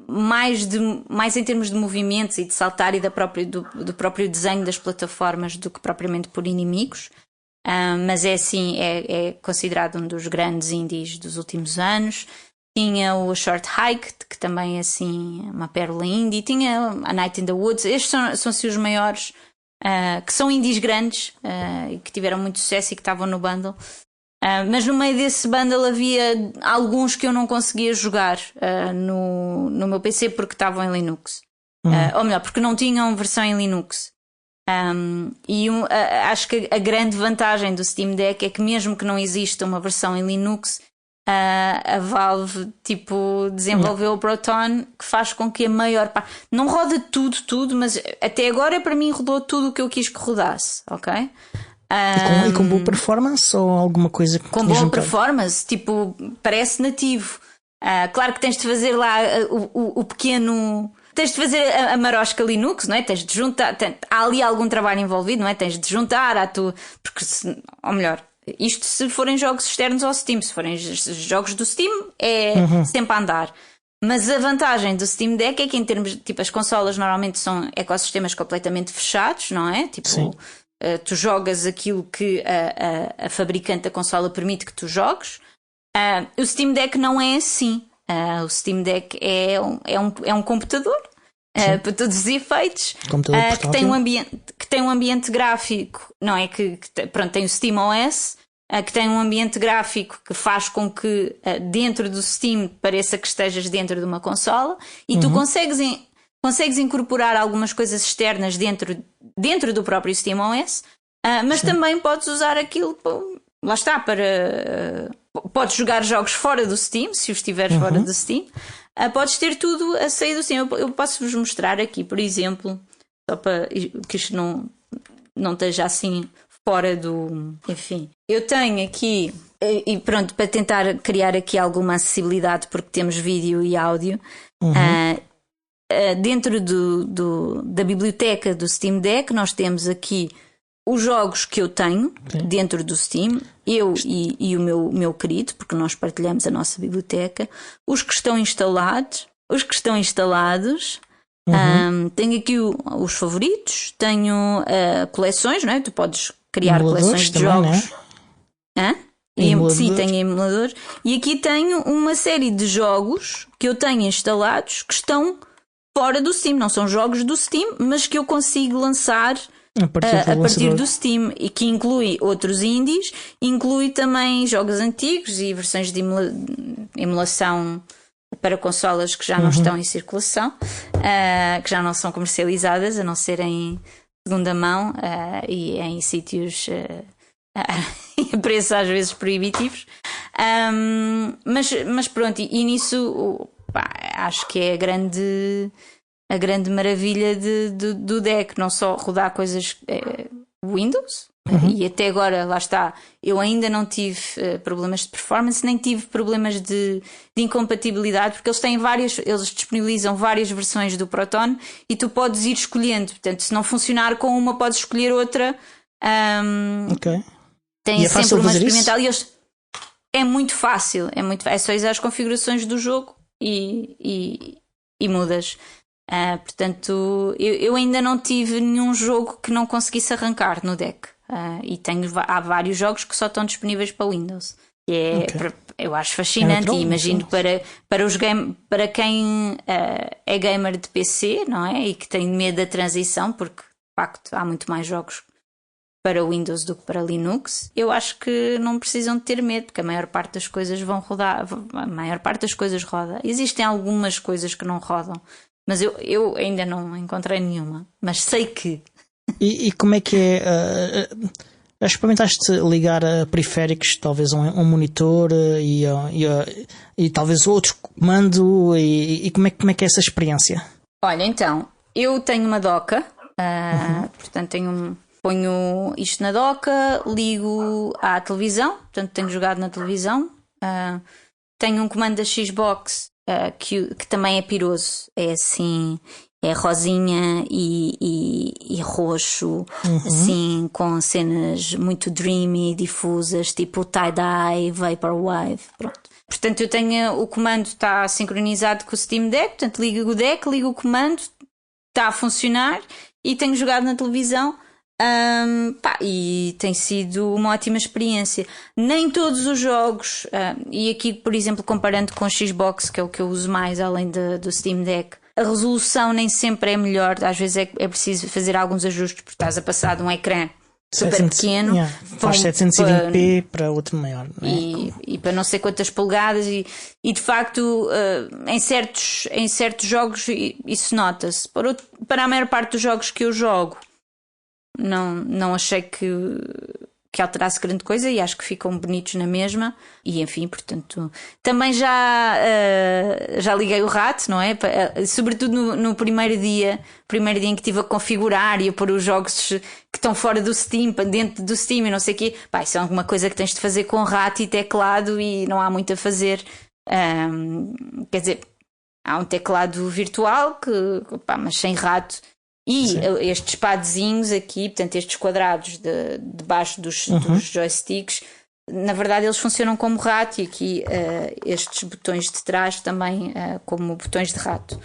mais em termos de movimentos e de saltar e do próprio desenho das plataformas do que propriamente por inimigos. Mas é assim, é considerado um dos grandes indies dos últimos anos. Tinha o Short Hike, que também é assim uma pérola indie. Tinha a Night in the Woods. Estes são assim os maiores, que são indies grandes, e que tiveram muito sucesso e que estavam no bundle. Mas no meio desse bundle havia alguns que eu não conseguia jogar no meu PC porque estavam em Linux. Ou melhor, porque não tinham versão em Linux. Acho que a grande vantagem do Steam Deck é que mesmo que não exista uma versão em Linux, a Valve tipo desenvolveu o Proton, que faz com que a maior parte não roda tudo, mas até agora para mim rodou tudo o que eu quis que rodasse, ok? E com boa performance ou alguma coisa que com boa performance, tipo, parece nativo. Claro que tens de fazer lá o pequeno. Tens de fazer a marosca Linux, não é? Tens de juntar. Há ali algum trabalho envolvido, não é? Tens de juntar porque ou melhor, isto se forem jogos externos ao Steam. Se forem jogos do Steam, é sempre a andar. Mas a vantagem do Steam Deck é que, em termos de, tipo, as consolas normalmente são ecossistemas completamente fechados, não é? Tipo. Sim. Tu jogas aquilo que a fabricante da consola permite que tu jogues. O Steam Deck não é assim. O Steam Deck é um computador, para todos os efeitos, que tem um ambiente gráfico, não é? Pronto, tem o Steam OS, que tem um ambiente gráfico que faz com que dentro do Steam pareça que estejas dentro de uma consola, e tu consegues incorporar algumas coisas externas dentro do próprio Steam OS, mas também podes usar aquilo, lá está, podes jogar jogos fora do Steam, se os tiveres fora do Steam, podes ter tudo a sair do Steam. Eu posso-vos mostrar aqui, por exemplo, só para que isto não esteja assim fora do... Enfim, eu tenho aqui, e pronto, para tentar criar aqui alguma acessibilidade, porque temos vídeo e áudio, dentro da biblioteca do Steam Deck nós temos aqui os jogos que eu tenho dentro do Steam, eu e o meu querido, porque nós partilhamos a nossa biblioteca, os que estão instalados, tenho aqui os favoritos, tenho coleções, não é? Tu podes criar coleções de jogos. Sim, tenho emulador. E aqui tenho uma série de jogos que eu tenho instalados que estão fora do Steam, não são jogos do Steam, mas que eu consigo lançar a partir do Steam, e que inclui outros indies, inclui também jogos antigos e versões de emulação para consolas que já não estão em circulação, que já não são comercializadas, a não ser em segunda mão e em sítios a preços às vezes proibitivos. Mas pronto, e nisso acho que é a grande maravilha do deck, não só rodar coisas Windows, e até agora, lá está, eu ainda não tive problemas de performance, nem tive problemas de incompatibilidade, porque eles disponibilizam várias versões do Proton e tu podes ir escolhendo. Portanto, se não funcionar com uma, podes escolher outra. Tem sempre uma experimental e é muito fácil, é só usar as configurações do jogo e mudas. Portanto, eu ainda não tive nenhum jogo que não conseguisse arrancar no deck. E há vários jogos que só estão disponíveis para Windows. Eu acho fascinante e imagino para quem é gamer de PC, não é? E que tem medo da transição, porque de facto há muito mais jogos para Windows do que para Linux. Eu acho que não precisam de ter medo, porque a maior parte das coisas vão rodar, a maior parte das coisas roda. Existem algumas coisas que não rodam, mas eu ainda não encontrei nenhuma, mas sei que. E como é que é? Experimentaste ligar a periféricos, talvez um monitor e talvez outro comando, e como é que é essa experiência? Olha, então, eu tenho uma doca, portanto ponho isto na doca, ligo à televisão, portanto tenho jogado na televisão, tenho um comando da Xbox que também é piroso, é assim, é rosinha e roxo, assim, com cenas muito dreamy, difusas, tipo tie-dye, vaporwave, pronto. Portanto, eu tenho o comando está sincronizado com o Steam Deck, portanto ligo o deck, ligo o comando, está a funcionar e tenho jogado na televisão. E tem sido uma ótima experiência. Nem todos os jogos, e aqui, por exemplo, comparando com o Xbox, que é o que eu uso mais além do Steam Deck, a resolução nem sempre é melhor. Às vezes é preciso fazer alguns ajustes, porque estás a passar de um ecrã super pequeno, faz 720p para outro maior, e para não sei quantas polegadas, e de facto em certos jogos isso nota-se. Para a maior parte dos jogos que eu jogo, não achei que alterasse grande coisa, e acho que ficam bonitos na mesma. E enfim, portanto, também já liguei o rato, não é? Sobretudo no primeiro dia em que estive a configurar e a pôr os jogos que estão fora do Steam, dentro do Steam e não sei o quê. Isso é alguma coisa que tens de fazer com rato e teclado, e não há muito a fazer. Quer dizer, há um teclado virtual mas sem rato. E sim, estes padzinhos aqui, portanto estes quadrados debaixo dos joysticks, na verdade eles funcionam como rato, e aqui estes botões de trás também como botões de rato.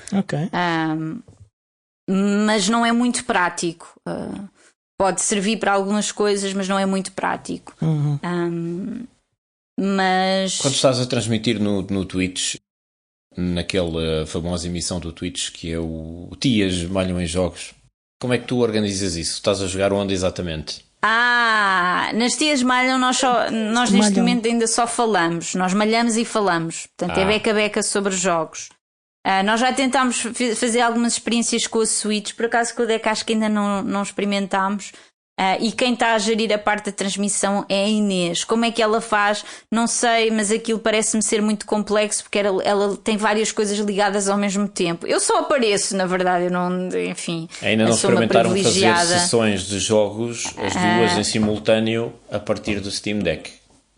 Mas não é muito prático. Pode servir para algumas coisas, mas não é muito prático. Mas quando estás a transmitir no Twitch, naquela famosa emissão do Twitch que é o Tias Malham em Jogos, como é que tu organizas isso? Estás a jogar onde exatamente? Nas Tias Malham nós neste momento ainda só falamos. Nós malhamos e falamos. Portanto, é beca-beca sobre jogos. Nós já tentámos fazer algumas experiências com a Switch. Por acaso com o deck acho que ainda não experimentámos. E quem está a gerir a parte da transmissão é a Inês. Como é que ela faz? Não sei, mas aquilo parece-me ser muito complexo, porque ela tem várias coisas ligadas ao mesmo tempo. Eu só apareço, na verdade, eu não, enfim. Ainda não experimentaram fazer sessões de jogos, as duas em simultâneo, a partir do Steam Deck?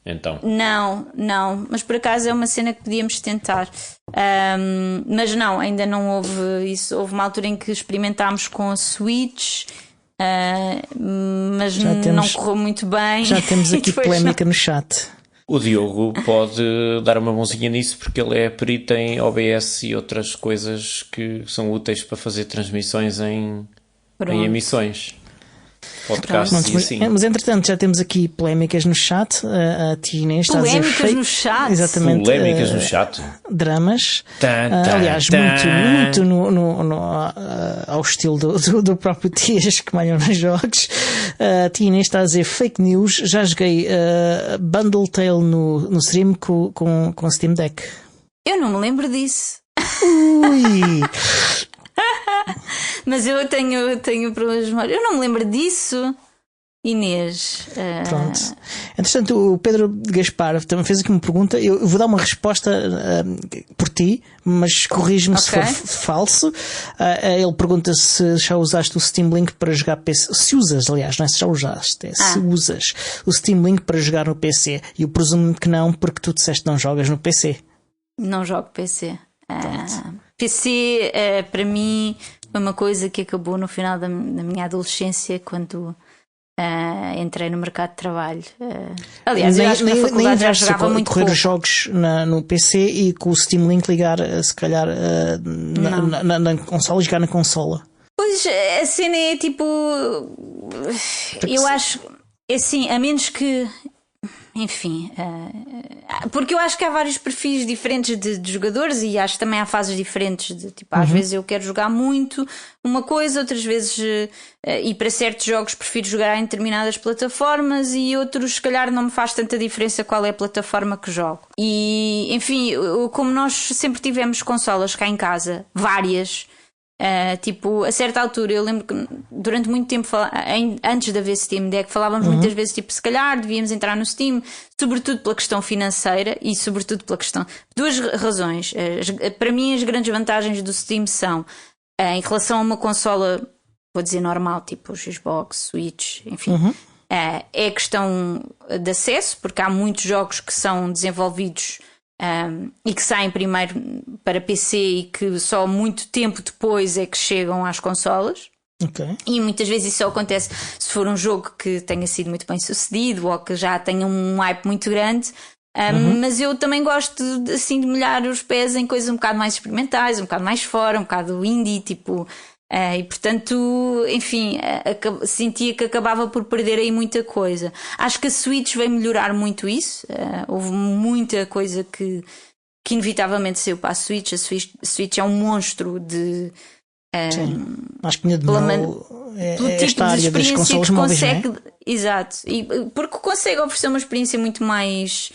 Então. Não, mas por acaso é uma cena que podíamos tentar. Mas não, ainda não houve isso. Houve uma altura em que experimentámos com a Switch. Mas não correu muito bem. Já temos aqui polémica no chat. O Diogo pode dar uma mãozinha nisso, porque ele é perito em OBS e outras coisas que são úteis para fazer transmissões em emissões. Podcasts e assim. Mas entretanto já temos aqui polémicas no chat. A Tia Inês está a dizer polémicas no chat. Exatamente. Polémicas no chat. Dramas. Aliás, muito ao estilo do próprio Tias que malham nos jogos. A Tia Inês está a dizer fake news. Já joguei Bundle Tale no stream com Steam Deck. Eu não me lembro disso. Ui! Mas eu tenho problemas de memória. Eu não me lembro disso, Inês. Pronto. Entretanto, o Pedro Gaspar também fez aqui uma pergunta. Eu vou dar uma resposta por ti, mas corrige-me se for falso. Ele pergunta se já usaste o Steam Link para jogar PC. Se usas, aliás, não é se já usaste, se usas o Steam Link para jogar no PC. E eu presumo que não, porque tu disseste que não jogas no PC. Não jogo PC. PC, para mim, foi uma coisa que acabou no final da minha adolescência, quando entrei no mercado de trabalho. Aliás, eu acho que na faculdade já jogava muito correr pouco. os jogos no PC e com o Steam Link ligar, se calhar, na consola e jogar na consola. Pois, a cena é tipo... Eu acho... É assim, a menos que... Enfim, porque eu acho que há vários perfis diferentes de jogadores e acho que também há fases diferentes de tipo, às vezes eu quero jogar muito uma coisa, outras vezes e para certos jogos prefiro jogar em determinadas plataformas e outros se calhar não me faz tanta diferença qual é a plataforma que jogo. E enfim, como nós sempre tivemos consolas cá em casa, várias, tipo, a certa altura eu lembro que durante muito tempo antes de haver Steam Deck falávamos muitas vezes tipo, se calhar devíamos entrar no Steam, sobretudo pela questão financeira e sobretudo pela questão, duas razões. Para mim as grandes vantagens do Steam são em relação a uma consola, vou dizer normal, tipo Xbox, Switch, enfim, é a questão de acesso, porque há muitos jogos que são desenvolvidos e que saem primeiro para PC e que só muito tempo depois é que chegam às consolas. E muitas vezes isso só acontece se for um jogo que tenha sido muito bem sucedido ou que já tenha um hype muito grande. Mas eu também gosto assim, de molhar os pés em coisas um bocado mais experimentais, um bocado mais fora, um bocado indie, tipo... e portanto, enfim, sentia que acabava por perder aí muita coisa. Acho que a Switch veio melhorar muito isso. Houve muita coisa que inevitavelmente saiu para a Switch. A Switch é um monstro de... Sim. Acho que pelo esta tipo área de das experiência consolas que móveis, consegue, não é? Exato, e porque consegue oferecer uma experiência muito mais...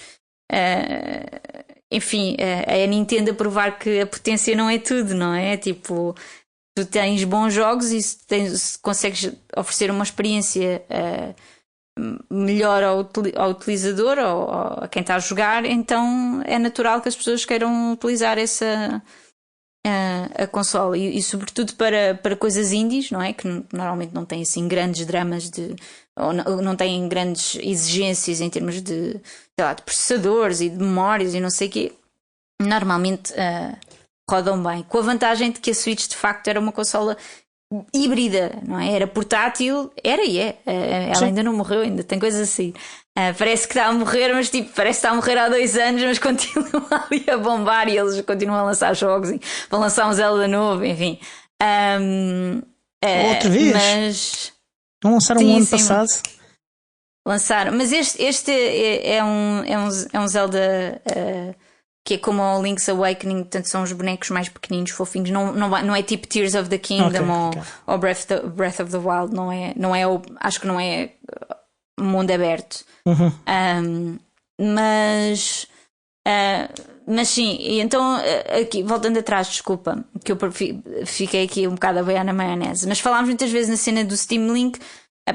enfim, a Nintendo a provar que a potência não é tudo, não é? Tipo... Tu tens bons jogos e se consegues oferecer uma experiência melhor ao utilizador ou a quem está a jogar, então é natural que as pessoas queiram utilizar a consola e sobretudo para coisas indies, não é? Que normalmente não têm assim grandes dramas ou não têm grandes exigências em termos de, sei lá, de processadores e de memórias e não sei o quê. Normalmente rodam bem, com a vantagem de que a Switch de facto era uma consola híbrida, não é? Era portátil, era e é. Ela ainda não morreu, ainda tem coisas assim. Parece que está a morrer, mas tipo, parece que está a morrer há 2 anos, mas continua ali a bombar e eles continuam a lançar jogos e vão lançar um Zelda novo, enfim. Outra vez? Mas... Não lançaram um ano passado? Lançaram, mas este é um Zelda... que é como o Link's Awakening, portanto são os bonecos mais pequeninos, fofinhos, não é tipo Tears of the Kingdom ou Breath of the Wild, acho que não é mundo aberto. Mas sim, e então aqui, voltando atrás, desculpa, que eu fiquei aqui um bocado a boiar na maionese, mas falámos muitas vezes na cena do Steam Link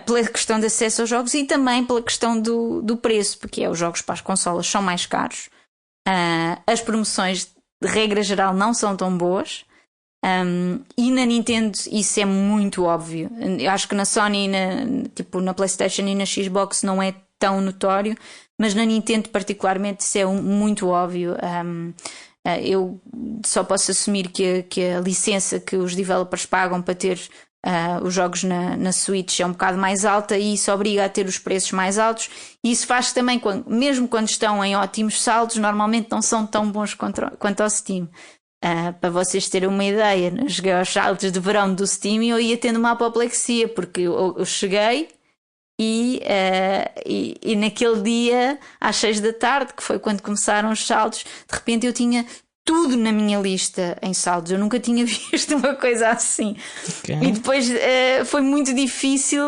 pela questão de acesso aos jogos e também pela questão do preço, porque os jogos para as consolas são mais caros. As promoções de regra geral não são tão boas e na Nintendo isso é muito óbvio. Eu acho que na Sony na PlayStation e na Xbox não é tão notório, mas na Nintendo particularmente isso é muito óbvio. Eu só posso assumir que a licença que os developers pagam para ter os jogos na Switch é um bocado mais alta e isso obriga a ter os preços mais altos e isso faz que também, mesmo quando estão em ótimos saldos, normalmente não são tão bons quanto ao Steam. Para vocês terem uma ideia, joguei aos saldos de verão do Steam e eu ia tendo uma apoplexia porque eu cheguei e naquele dia às 6 da tarde, que foi quando começaram os saldos, de repente eu tinha tudo na minha lista em saldos. Eu nunca tinha visto uma coisa assim. E depois foi muito difícil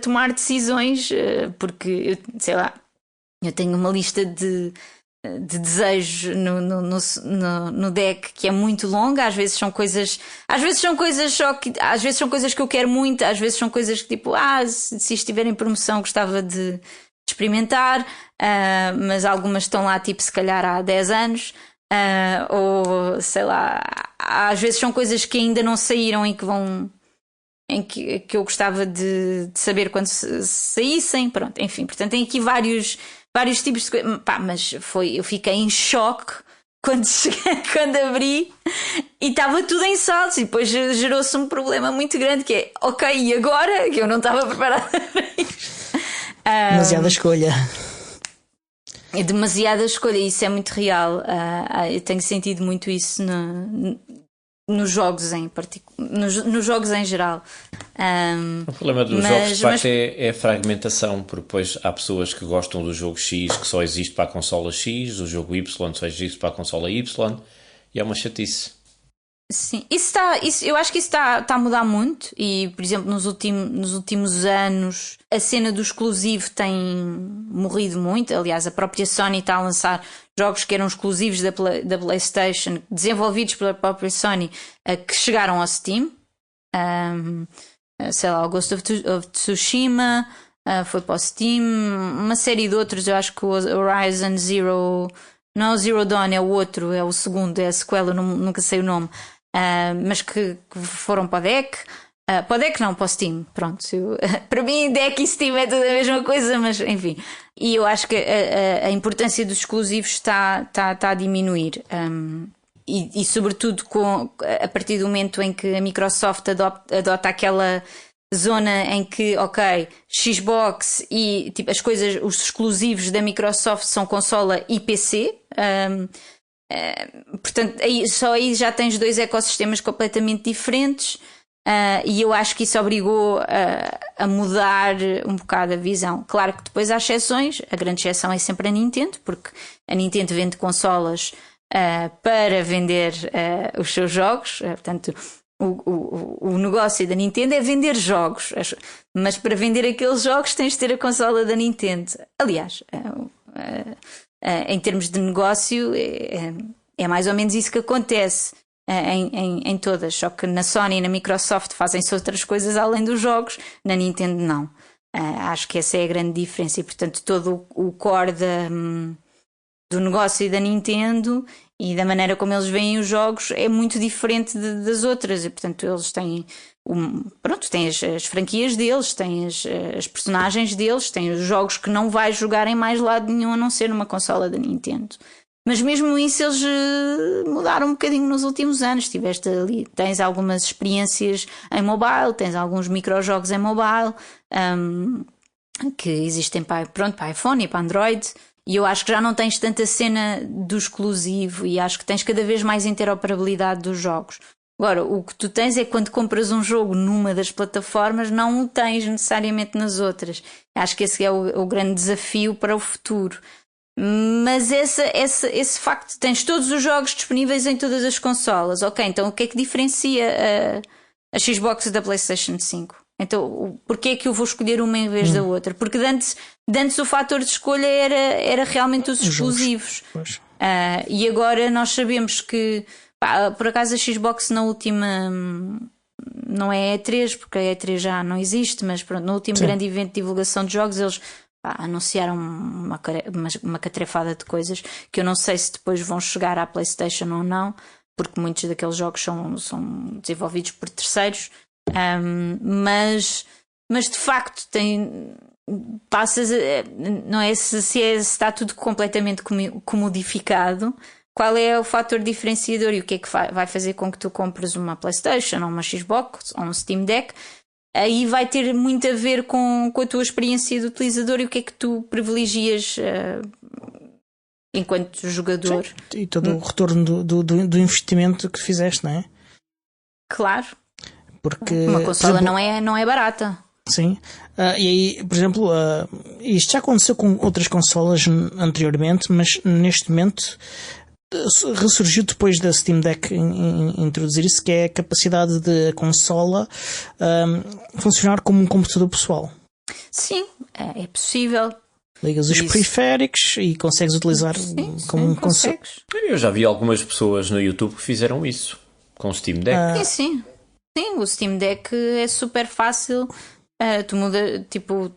tomar decisões porque, sei lá, eu tenho uma lista de de desejo no deck que é muito longa. Às vezes são coisas que eu quero muito, às vezes são coisas que tipo, se isto estiver em promoção gostava de experimentar, mas algumas estão lá tipo se calhar há 10 anos, ou sei lá, às vezes são coisas que ainda não saíram e que vão, que eu gostava de saber quando saíssem, pronto, enfim, portanto tem aqui vários tipos de coisas. Mas eu fiquei em choque quando abri e estava tudo em saldos, e depois gerou-se um problema muito grande que é, ok, e agora? Que eu não estava preparada para isto. Demasiada escolha. É demasiada escolha, isso é muito real. Eu tenho sentido muito isso nos jogos em particular, nos jogos em geral. O problema dos jogos de facto é a fragmentação, porque depois há pessoas que gostam do jogo X que só existe para a consola X, do jogo Y só existe para a consola Y, e é uma chatice. Sim, eu acho que isso está a mudar muito, e por exemplo nos últimos anos a cena do exclusivo tem morrido muito. Aliás, a própria Sony está a lançar jogos que eram exclusivos da PlayStation, desenvolvidos pela própria Sony, que chegaram ao Steam. Sei lá, o Ghost of Tsushima foi para o Steam, uma série de outros. Eu acho que o Horizon Zero, não é o Zero Dawn, é o outro, é o segundo, é a sequela, nunca sei o nome, mas que foram para o deck. Para o deck não, para o Steam, pronto. Para mim deck e Steam é tudo a mesma coisa, mas enfim. E eu acho que a importância dos exclusivos está a diminuir. E sobretudo a partir do momento em que a Microsoft adota aquela zona em que, ok, Xbox e tipo, as coisas, os exclusivos da Microsoft são consola e PC. Portanto, só aí já tens dois ecossistemas completamente diferentes. E eu acho que isso obrigou a mudar um bocado a visão. Claro que depois há exceções. A grande exceção é sempre a Nintendo, porque a Nintendo vende consolas para vender os seus jogos. Portanto, o negócio da Nintendo é vender jogos, mas para vender aqueles jogos tens de ter a consola da Nintendo. Aliás, em termos de negócio é mais ou menos isso que acontece em todas, só que na Sony e na Microsoft fazem-se outras coisas além dos jogos, na Nintendo não. Acho que essa é a grande diferença, e portanto todo o core do negócio da Nintendo e da maneira como eles veem os jogos é muito diferente das outras, e portanto eles têm têm as franquias deles, têm as personagens deles, têm os jogos que não vais jogar em mais lado nenhum a não ser numa consola da Nintendo. Mas mesmo isso eles mudaram um bocadinho nos últimos anos. Tiveste ali, tens algumas experiências em mobile, tens alguns microjogos em mobile que existem para iPhone e para Android, e eu acho que já não tens tanta cena do exclusivo, e acho que tens cada vez mais interoperabilidade dos jogos. Agora, o que tu tens é quando compras um jogo numa das plataformas, não o tens necessariamente nas outras. Acho que esse é o grande desafio para o futuro. Mas esse facto de tens todos os jogos disponíveis em todas as consolas, ok, então o que é que diferencia a Xbox da PlayStation 5? Então porquê é que eu vou escolher uma em vez da outra? Porque antes o fator de escolha era realmente os exclusivos. E agora nós sabemos que por acaso a Xbox na última, não é E3, porque a E3 já não existe, mas pronto, no último grande evento de divulgação de jogos eles anunciaram uma catrefada de coisas que eu não sei se depois vão chegar à PlayStation ou não, porque muitos daqueles jogos são desenvolvidos por terceiros, mas de facto não é se está tudo completamente comodificado. Qual é o fator diferenciador e o que é que vai fazer com que tu compres uma PlayStation ou uma Xbox ou um Steam Deck? Aí vai ter muito a ver com a tua experiência de utilizador e o que é que tu privilegias enquanto jogador. Sim, e todo o retorno do investimento que fizeste, não é? Claro. Porque uma consola não é barata. Sim. E aí, por exemplo, isto já aconteceu com outras consolas anteriormente, mas neste momento ressurgiu depois da Steam Deck introduzir isso, que é a capacidade de consola funcionar como um computador pessoal. Sim, é possível. Ligas os Isso. periféricos e consegues utilizar como um console. consegues. Eu já vi algumas pessoas no YouTube que fizeram isso com o Steam Deck. Sim. Sim, o Steam Deck é super fácil. Tu muda, tipo,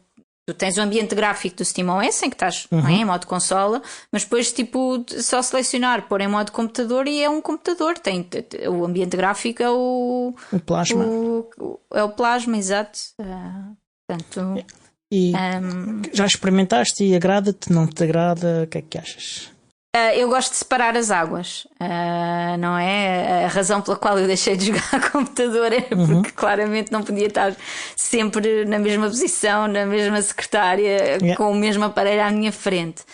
tu tens o ambiente gráfico do SteamOS em que estás não é, em modo consola, mas depois, tipo, só selecionar, pôr em modo computador e é um computador. O ambiente gráfico é o Plasma. É o plasma, exato. Portanto, E já experimentaste e agrada-te, não te agrada? O que é que achas? eu gosto de separar as águas, não é? A razão pela qual eu deixei de jogar computador é porque claramente não podia estar sempre na mesma posição, na mesma secretária, com o mesmo aparelho à minha frente.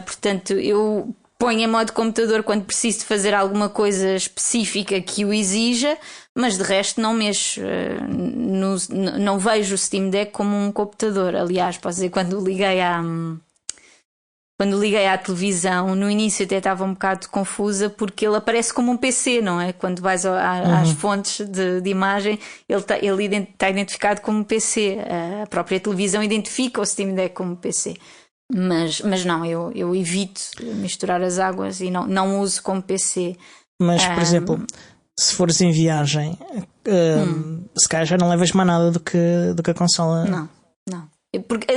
Portanto, eu ponho em modo computador quando preciso de fazer alguma coisa específica que o exija, mas de resto não mexo, não vejo o Steam Deck como um computador. Aliás, posso dizer, quando liguei à televisão, no início até estava um bocado confusa porque ele aparece como um PC, não é? Quando vais às fontes de imagem, ele está identificado como um PC. A própria televisão identifica o Steam Deck como PC. Mas não, eu evito misturar as águas e não uso como PC. Mas, por exemplo, se fores em viagem, se calhar já não levas mais nada do que a consola. Não. Porque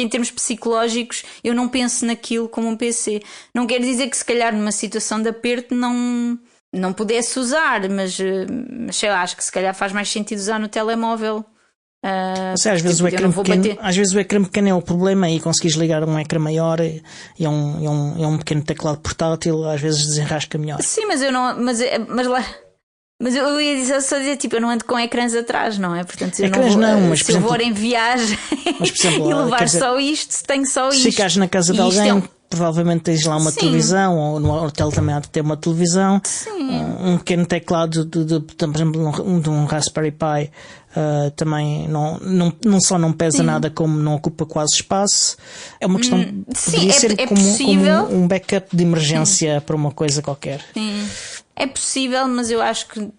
em termos psicológicos eu não penso naquilo como um PC. Não quer dizer que se calhar numa situação de aperto não pudesse usar, mas sei lá, acho que se calhar faz mais sentido usar no telemóvel. Às vezes o ecrã pequeno é o problema e conseguires ligar um ecrã maior e é um pequeno teclado portátil, às vezes desenrasca melhor. Sim, mas eu não. Mas eu ia só dizer, tipo, eu não ando com ecrãs atrás, não é? Portanto, se eu for em viagem mas, por exemplo, e levar só isto, tenho só isto. Se ficares na casa de alguém, provavelmente tens lá uma televisão, ou no hotel também há de ter uma televisão, um pequeno teclado por exemplo, de um Raspberry Pi, também não só não pesa nada, como não ocupa quase espaço. É uma questão, poderia ser como um backup de emergência para uma coisa qualquer. Sim. É possível, mas eu acho que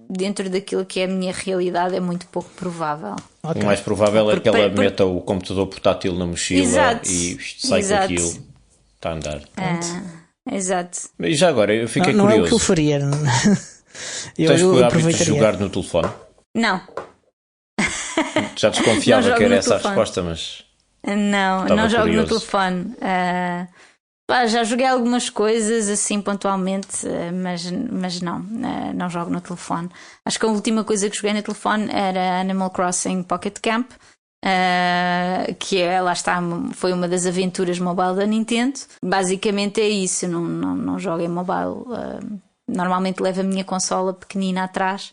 dentro daquilo que é a minha realidade é muito pouco provável. Okay. O mais provável é que ela meta o computador portátil na mochila e sai com aquilo. Está a andar. Exato. E já agora, eu fiquei não curioso. Não é o que eu faria. Tens o hábito de jogar no telefone? Não. Já desconfiava que era essa a resposta, mas... Não jogo no telefone. Já joguei algumas coisas assim pontualmente, mas não jogo no telefone. Acho que a última coisa que joguei no telefone era Animal Crossing Pocket Camp, que lá está, foi uma das aventuras mobile da Nintendo. Basicamente é isso, não jogo em mobile. Normalmente levo a minha consola pequenina atrás.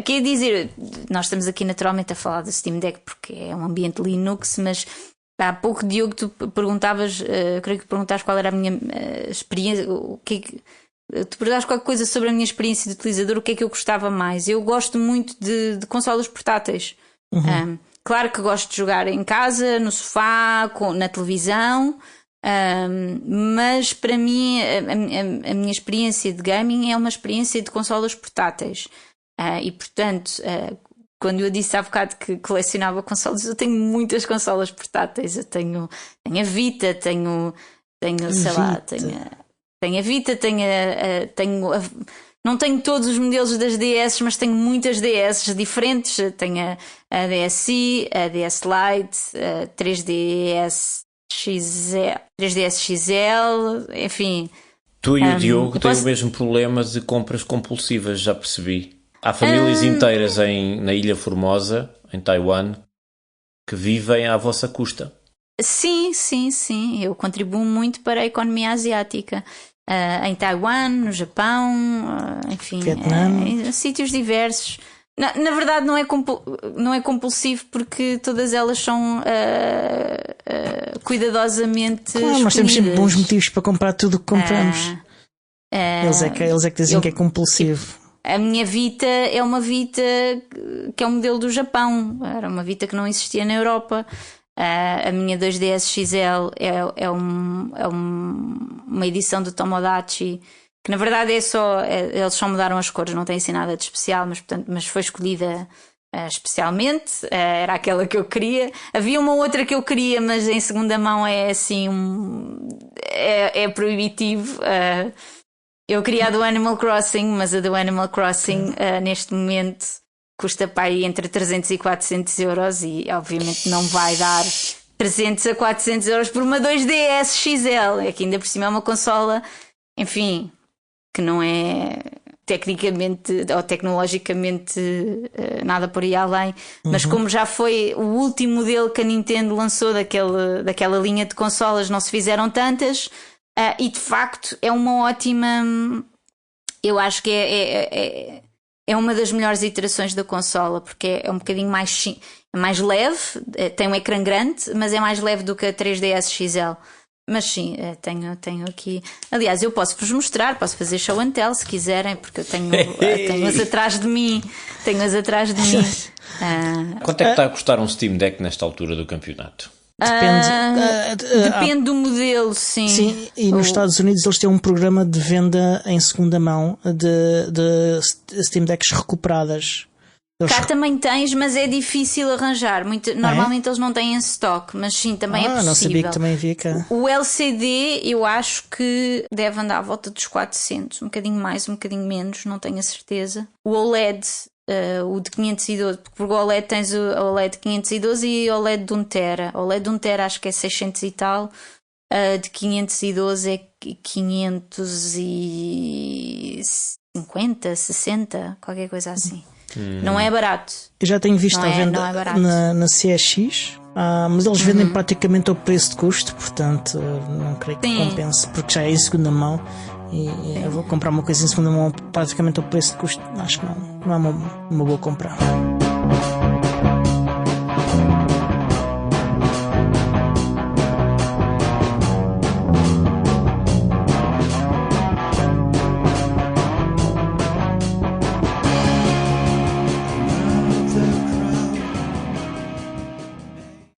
Quer dizer, nós estamos aqui naturalmente a falar do Steam Deck porque é um ambiente Linux, mas há pouco, Diogo, tu perguntavas, creio que perguntaste qual era a minha experiência, tu perguntaste qualquer coisa sobre a minha experiência de utilizador, o que é que eu gostava mais. Eu gosto muito de consolas portáteis. Claro que gosto de jogar em casa, no sofá, na televisão, mas para mim a minha experiência de gaming é uma experiência de consolas portáteis. E portanto, quando eu disse há bocado que colecionava consolas, eu tenho muitas consolas portáteis. Eu tenho a Vita, tenho sei lá, tenho a Vita, não tenho todos os modelos das DS, mas tenho muitas DS diferentes. Tenho a DSi, a DS Lite, a 3DS XL, enfim. Tu e o Diogo têm o mesmo problema de compras compulsivas, já percebi. Há famílias inteiras na Ilha Formosa, em Taiwan, que vivem à vossa custa. Sim. Eu contribuo muito para a economia asiática. Em Taiwan, no Japão, enfim, em sítios diversos. Na verdade não é compulsivo porque todas elas são cuidadosamente escolhidas. Nós temos sempre bons motivos para comprar tudo o que compramos. Eles é que dizem que é compulsivo. A minha Vita é uma Vita que é um modelo do Japão. Era uma Vita que não existia na Europa. A minha 2DS XL é uma edição do Tomodachi, que na verdade eles só mudaram as cores, não tem assim nada de especial, mas foi escolhida especialmente, era aquela que eu queria. Havia uma outra que eu queria, mas em segunda mão é assim é proibitivo. Eu queria a do Animal Crossing, mas a do Animal Crossing neste momento custa para aí entre 300 e 400 euros e obviamente não vai dar 300 a 400 euros por uma 2DS XL. É que ainda por cima é uma consola, enfim, que não é tecnicamente ou tecnologicamente nada por aí além, mas como já foi o último modelo que a Nintendo lançou daquela linha de consolas, não se fizeram tantas, e de facto é uma ótima, eu acho que é uma das melhores iterações da consola, porque é um bocadinho mais leve, tem um ecrã grande, mas é mais leve do que a 3DS XL. Mas sim, tenho aqui. Aliás, eu posso-vos mostrar, posso fazer show and tell se quiserem, porque eu tenho-as atrás de mim. Tenho-as atrás de mim. Quanto é que está a custar um Steam Deck nesta altura do campeonato? Depende do modelo, sim. Sim, e nos Estados Unidos eles têm um programa de venda em segunda mão de Steam Decks recuperadas. Cá também tens, mas é difícil arranjar. Normalmente eles não têm em stock, mas sim, também é possível. Não sabia que também havia cá. O LCD eu acho que deve andar à volta dos 400, um bocadinho mais, um bocadinho menos, não tenho a certeza. O OLED, o de 512, porque o OLED tens o OLED de 512 e o OLED de 1TB. O OLED de 1TB acho que é 600 e tal, de 512 é 550, 60, qualquer coisa assim. Não é barato. Eu já tenho visto à venda na CSX, mas eles vendem praticamente ao preço de custo, portanto não creio que compense, porque já é em segunda mão e eu vou comprar uma coisa em segunda mão praticamente ao preço de custo. Acho que não é uma boa compra.